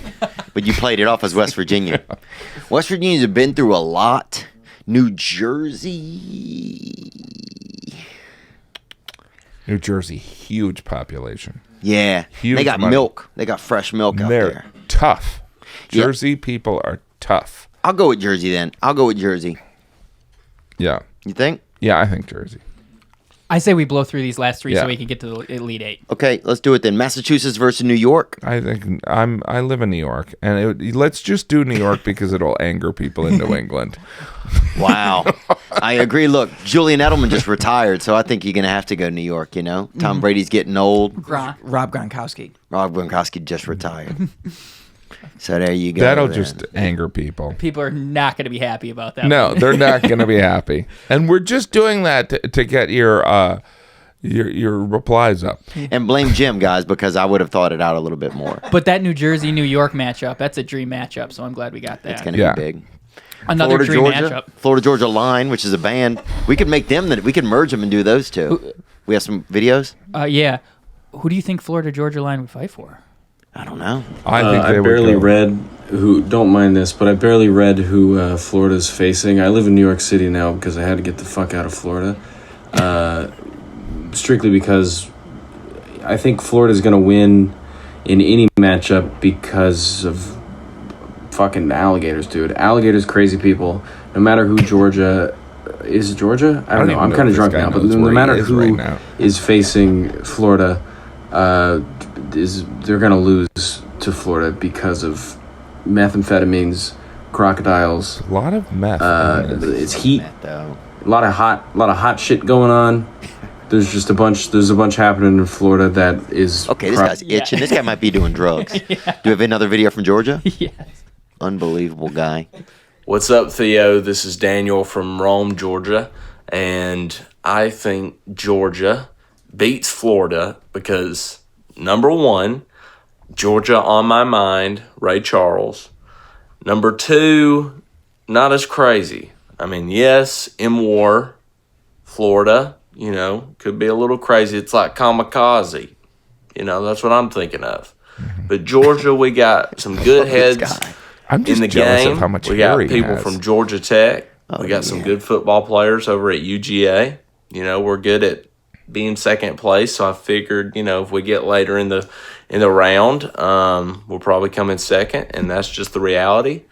you played it off as West Virginia. West Virginians have been through a lot. New Jersey, huge population. Yeah. Huge they got money. milk. They got fresh milk out They're there. tough. Jersey people are tough. I'll go with Jersey then. I'll go with Jersey. Yeah. You think? Yeah, I think Jersey. I say we blow through these last 3 Yeah. so we can get to the Elite 8. Okay, let's do it then. Massachusetts versus New York. I think I live in New York, and let's just do New York because it'll anger people in New England. Wow. I agree. Look, Julian Edelman just retired, so I think you're going to have to go New York, you know? Tom Brady's getting old. Rob Gronkowski. Rob Gronkowski just retired. So there you go. That'll then. just anger people. People are not going to be happy about that. No, one. they're not going to be happy. And we're just doing that to get your Your reply's up. And blame Jim, guys, because I would have thought it out a little bit more. But that New Jersey New York matchup, that's a dream matchup. So I'm glad we got that. It's going to be big. Another Florida, dream Georgia, matchup. Florida Georgia Line, which is a band. We could make them. We could merge them and do those two. We have some videos. Yeah. Who do you think Florida Georgia Line would fight for? I don't know. I think they I barely read who. Don't mind this, but I barely read who Florida's facing. I live in New York City now because I had to get the fuck out of Florida. Strictly because I think Florida's gonna win in any matchup because of fucking alligators, dude. Alligators, crazy people. No matter who Georgia is, Georgia. I don't know. I'm kind of drunk now, but no matter who is facing Florida, they're gonna lose to Florida because of methamphetamines, crocodiles. A lot of meth. It's heat. A lot of hot shit going on. There's a bunch happening in Florida that is okay. This guy's itching. This guy might be doing drugs. Do you have another video from Georgia? Yes. Unbelievable guy. What's up, Theo? This is Daniel from Rome, Georgia, and I think Georgia beats Florida because number one, Georgia on my mind, Ray Charles. Number two, not as crazy. I mean, yes, in war, Florida, could be a little crazy. It's like kamikaze. That's what I'm thinking of. But Georgia, we got some good heads I'm just in the jealous game. of how much We hair got he people has. from Georgia Tech. We got some good football players over at UGA. We're good at being second place. So I figured, if we get later in the round, we'll probably come in second, and that's just the reality.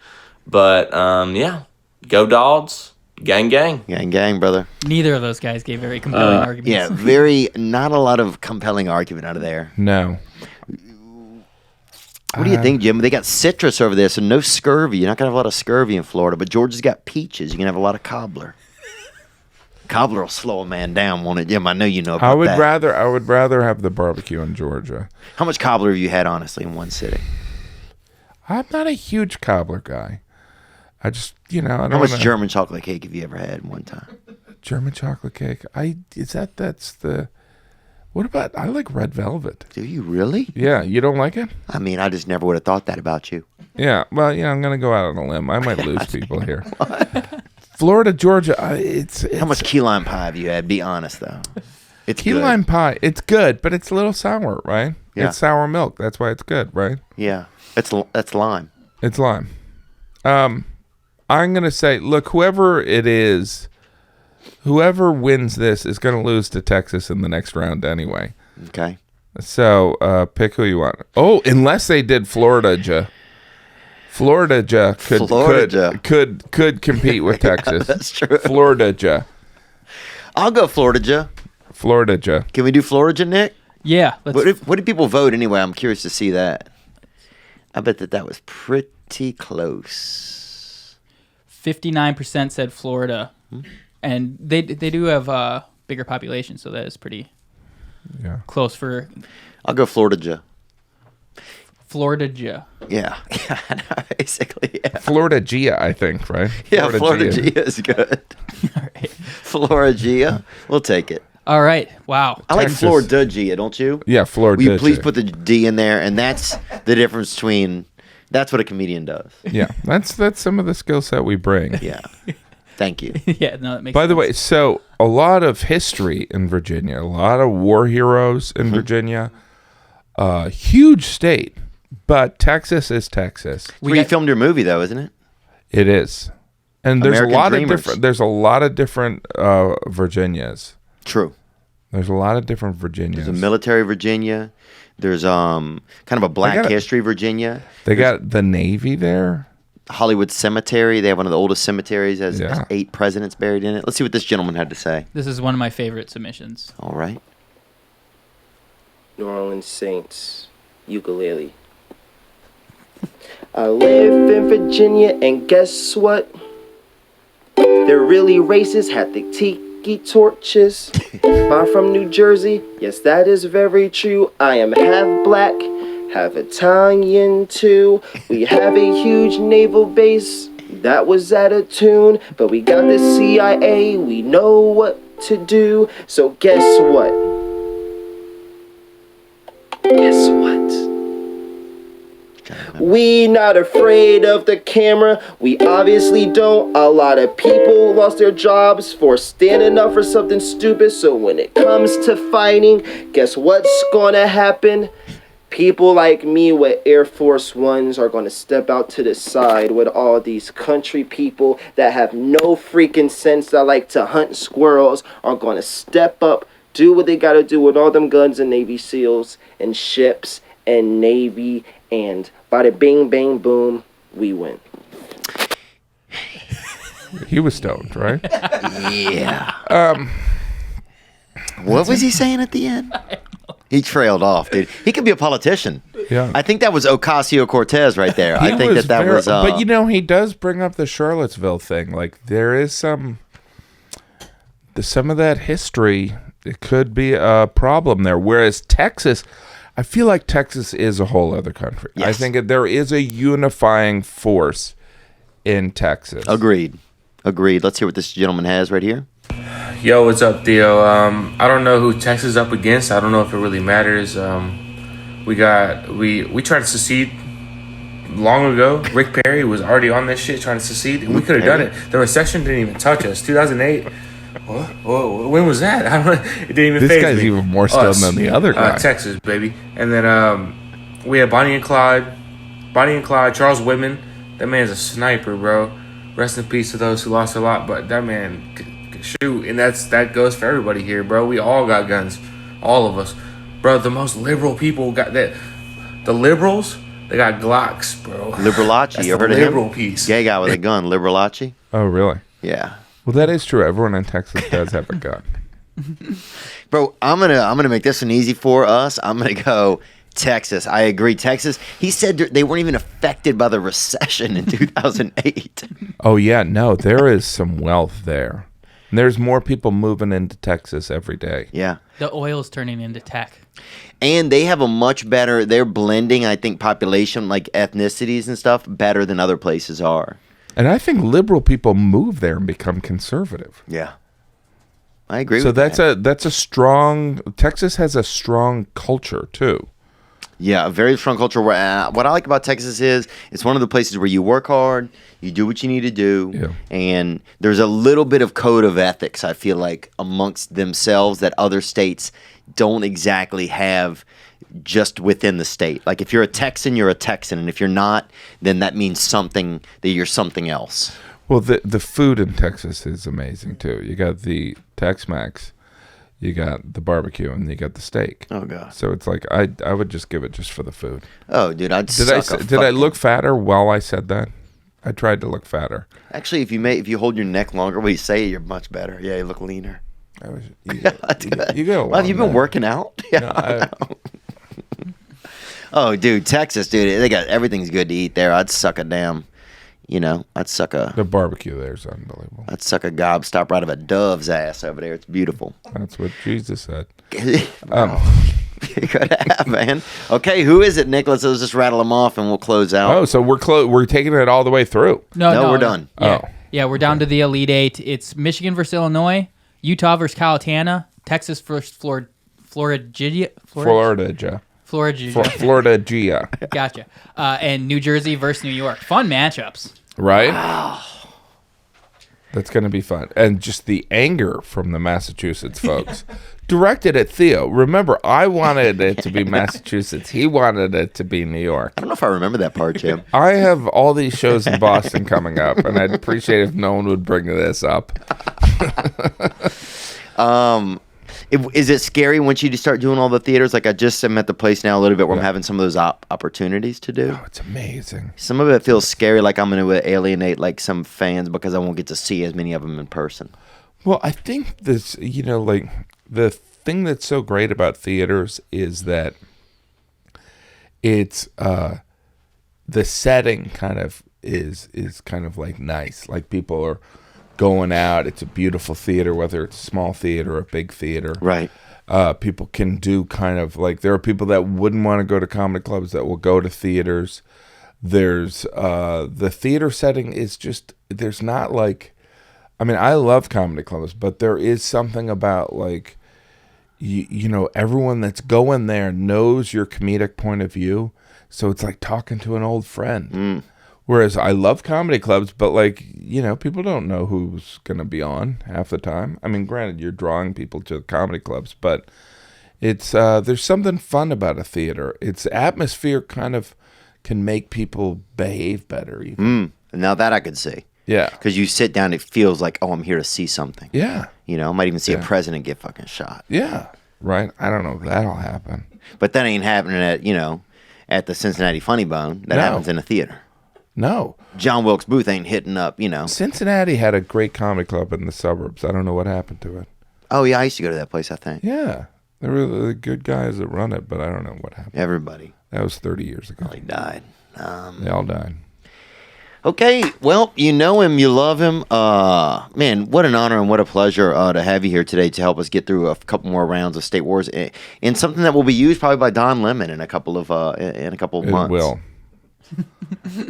But yeah, go Dogs. Gang, gang. Gang, gang, brother. Neither of those guys gave very compelling arguments. Yeah, not a lot of compelling argument out of there. No. What do you think, Jim? They got citrus over there, so no scurvy. You're not going to have a lot of scurvy in Florida, but Georgia's got peaches. You're going to have a lot of cobbler. Cobbler will slow a man down, won't it, Jim? I know you know about that. I would rather have the barbecue in Georgia. How much cobbler have you had, honestly, in one sitting? I'm not a huge cobbler guy. I just, I don't How much wanna... German chocolate cake have you ever had in one time? German chocolate cake? What about, I like red velvet. Do you really? Yeah, you don't like it? I mean, I just never would have thought that about you. Yeah, well, I'm going to go out on a limb. I might lose people here. Florida, Georgia, it's How much key lime pie have you had? Be honest, though. It's key good. lime pie. It's good, but it's a little sour, right? Yeah. It's sour milk. That's why it's good, right? Yeah, that's lime. It's lime. I'm going to say, look, whoever it is, whoever wins this is going to lose to Texas in the next round anyway. Okay. So pick who you want. Oh, unless they did Florida. Florida could compete with Texas. That's true. Florida. I'll go Florida. Florida. Can we do Florida, Nick? Yeah. What did people vote anyway? I'm curious to see that. I bet that was pretty close. 59% said Florida. And they do have a bigger population, so that is pretty close for... I'll go Florida. Florida. Yeah. Basically, yeah. Florida, I think, right? Yeah, Florida is good. All right. Florida, we'll take it. All right. Wow. I like Texas. Florida, don't you? Yeah, Florida. Will you please put the D in there? And that's the difference between... That's what a comedian does. Yeah, that's some of the skill set we bring. Yeah. Thank you. Yeah, no, that makes By sense. the way, so a lot of history in Virginia, a lot of war heroes in Virginia, huge state, but Texas is Texas. Where you filmed your movie, though, isn't it? It is, and there's American a lot Dreamers. of different. There's a lot of different Virginias. True. There's a lot of different Virginias. There's a military Virginia. There's kind of a black history Virginia. They got the Navy there. Hollywood Cemetery. They have one of the oldest cemeteries. Has 8 presidents buried in it. Let's see what this gentleman had to say. This is one of my favorite submissions. All right. New Orleans Saints ukulele. I live in Virginia, and guess what? They're really racist, had the tiki torches. I'm from New Jersey, yes, that is very true. I am half black, half Italian too. We have a huge naval base, that was out of tune. But we got the CIA, we know what to do. So guess what? Guess what? We not afraid of the camera. We obviously don't. A lot of people lost their jobs for standing up for something stupid. So when it comes to fighting, guess what's gonna happen? People like me with Air Force Ones are gonna step out to the side with all these country people that have no freaking sense, that like to hunt squirrels, are gonna step up, do what they gotta do with all them guns and Navy SEALs and ships and Navy, and bada bing bang boom, we win. He was stoned, right? Yeah. What was he saying at the end? He trailed off, dude. He could be a politician. Yeah. I think that was Ocasio-Cortez right there. I think that was. But you know, he does bring up the Charlottesville thing. Like there is some of that history. It could be a problem there. Whereas Texas, I feel like Texas is a whole other country. Yes. I think there is a unifying force in Texas. Agreed. Let's hear what this gentleman has right here. Yo, what's up, Theo? I don't know who Texas is up against. I don't know if it really matters. We tried to secede long ago. Rick Perry was already on this shit trying to secede, and we could have done it. The recession didn't even touch us. 2008. What? When was that? I don't know. It didn't even. This guy's even more stoned than the other guy. Texas, baby. And then we had Bonnie and Clyde, Charles Whitman. That man's a sniper, bro. Rest in peace to those who lost a lot, but that man could shoot, and that goes for everybody here, bro. We all got guns, all of us, bro. The most liberal people got that. The liberals, they got Glocks, bro. Liberalachi, you heard of him? Liberal piece. Gay guy with a gun, Liberalachi. Oh, really? Yeah. Well, that is true. Everyone in Texas does have a gun. Bro, I'm gonna make this one easy for us. I'm gonna go Texas. I agree. Texas. He said they weren't even affected by the recession in 2008. Oh yeah, no, there is some wealth there. And there's more people moving into Texas every day. Yeah. The oil's turning into tech. And they have a much better, they're blending, I think, population, like ethnicities and stuff, better than other places are. And I think liberal people move there and become conservative. Yeah. I agree so with that's that. that's a strong, Texas has a strong culture too. Yeah, a very strong culture. What I like about Texas is it's one of the places where you work hard, you do what you need to do, and there's a little bit of code of ethics, I feel like, amongst themselves that other states don't exactly have just within the state. Like if you're a Texan, you're a Texan, and if you're not, then that means something, that you're something else. Well, the food in Texas is amazing too. You got the Tex-Mex, you got the barbecue, and you got the steak. Oh god! So it's like I would just give it just for the food. Oh, dude, did I look fatter while I said that? I tried to look fatter. Actually, if you hold your neck longer when you say it, you're much better. Yeah, you look leaner. You go. Well, have you been working out? Yeah. No, oh, dude, Texas, dude, they got everything's good to eat there. I'd suck a damn. The barbecue there is unbelievable. I'd suck a gobstopper out of a dove's ass over there. It's beautiful. That's what Jesus said. You gotta have, man. Okay, who is it, Nicholas? Let's just rattle them off and we'll close out. Oh, so we're taking it all the way through. No, we're done. Yeah. Yeah, we're down to the Elite Eight. It's Michigan versus Illinois, Utah versus California, Texas versus Florida. Gotcha. And New Jersey versus New York. Fun matchups. Right? Wow. That's going to be fun. And just the anger from the Massachusetts folks. Directed at Theo. Remember, I wanted it to be Massachusetts. He wanted it to be New York. I don't know if I remember that part, Jim. I have all these shows in Boston coming up, and I'd appreciate if no one would bring this up. Is it scary once you start doing all the theaters? Like I just am at the place now a little bit where I'm having some of those opportunities to do. Oh, it's amazing. Some of it feels scary, like I'm going to alienate like some fans because I won't get to see as many of them in person. Well, I think this, like the thing that's so great about theaters is that it's the setting kind of is kind of like nice. Like people are going out. It's a beautiful theater, whether it's a small theater or a big theater. Right. People can do kind of like, there are people that wouldn't want to go to comedy clubs that will go to theaters. There's the theater setting is just, there's not like, I mean, I love comedy clubs, but there is something about like, you know, everyone that's going there knows your comedic point of view. So it's like talking to an old friend. Whereas I love comedy clubs, but like, you know, people don't know who's going to be on half the time. I mean, granted, you're drawing people to comedy clubs, but it's there's something fun about a theater. Its atmosphere kind of can make people behave better even. Now that I could see. Yeah. Because you sit down, it feels like, oh, I'm here to see something. Yeah. You know, I might even see a president get fucking shot. Yeah. Right. I don't know if that'll happen. But that ain't happening at, you know, at the Cincinnati Funny Bone. That happens in a theater. No. John Wilkes Booth ain't hitting up, you know. Cincinnati had a great comedy club in the suburbs. I don't know what happened to it. Oh, yeah, I used to go to that place, I think. Yeah. There were the good guys that run it, but I don't know what happened. Everybody. That was 30 years ago. They died. They all died. Okay, well, you know him, you love him. Man, what an honor and what a pleasure to have you here today to help us get through a couple more rounds of State Wars in something that will be used probably by Don Lemon in a couple of months. It will.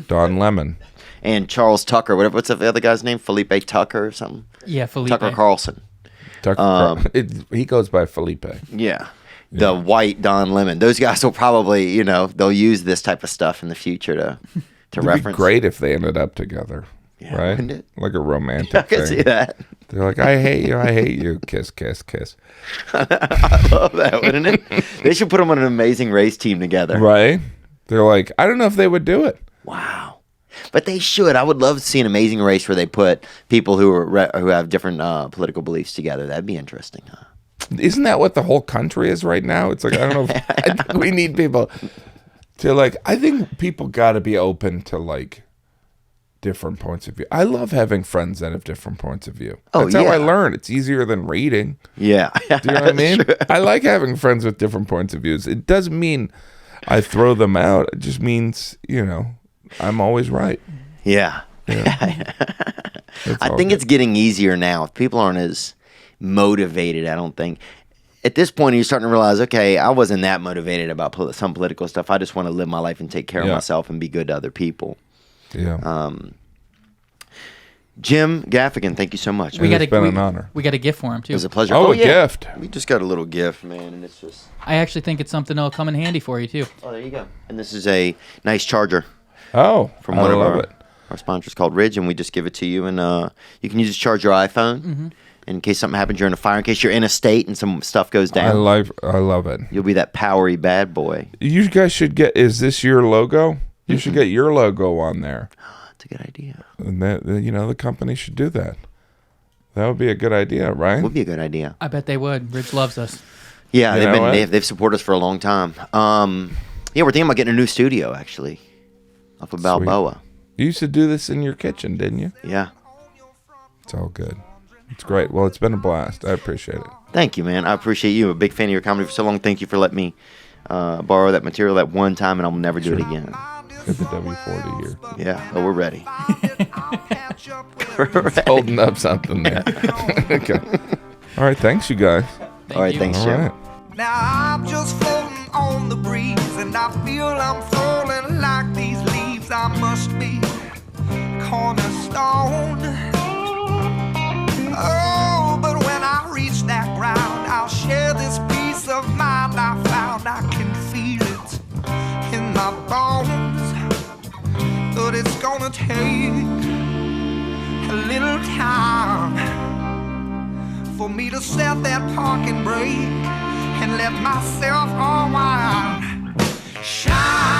Don Lemon. And Charles Tucker, what's the other guy's name? Felipe Tucker or something? Yeah, Felipe. Tucker Carlson. He goes by Felipe. Yeah. The white Don Lemon. Those guys will probably, you know, they'll use this type of stuff in the future to It'd reference. be great if they ended up together, right? wouldn't it? Like a romantic I thing. can see that. They're like, I hate you, kiss, kiss, kiss. I love that, wouldn't it? They should put them on an Amazing Race team together. Right? They're like, I don't know if they would do it. Wow. But they should. I would love to see an Amazing Race where they put people who have different political beliefs together. That'd be interesting, huh? Isn't that what the whole country is right now? It's like, I don't know. I think we need people to like, I think people got to be open to like different points of view. I love having friends that have different points of view. That's how I learn. It's easier than reading. Yeah. Do you know what I mean? I like having friends with different points of views. It doesn't mean I throw them out. It just means, you know, I'm always right. Yeah. I think it's getting easier now. People aren't as motivated, I don't think. At this point, you're starting to realize, okay, I wasn't that motivated about some political stuff. I just want to live my life and take care of myself and be good to other people. Yeah. Jim Gaffigan, thank you so much. It's been an honor. We got a gift for him, too. It was a pleasure. Oh, a gift. We just got a little gift, man, and it's just... I actually think it's something that'll come in handy for you, too. Oh, there you go. And this is a nice charger. Oh, from one of our sponsors called Ridge, and we just give it to you, and you can use it to charge your iPhone in case something happens. You're in a fire, in case you're in a state and some stuff goes down. I love it. You'll be that powery bad boy. You guys should get. Is this your logo? You should get your logo on there. That's a good idea. And that, you know, the company should do that. That would be a good idea, right? Would be a good idea. I bet they would. Ridge loves us. Yeah, they've supported us for a long time. Yeah, we're thinking about getting a new studio actually, up of Balboa. You used to do this in your kitchen, didn't you? Yeah. It's all good. It's great. Well, it's been a blast. I appreciate it. Thank you, man. I appreciate you. A big fan of your comedy for so long. Thank you for letting me borrow that material that one time, and I'll never do it again. Get the W40 here. Yeah, we're ready. It's holding up something there. Okay. All right. Thanks, you guys. All right. Thanks, Jim. All right. Now I'm just floating on the breeze, and I feel I'm falling like these leaves. I must be cornerstone. Oh, but when I reach that ground, I'll share this peace of mind I found. I can feel it in my bones, but it's gonna take a little time for me to set that parking brake and let myself unwind. Shine.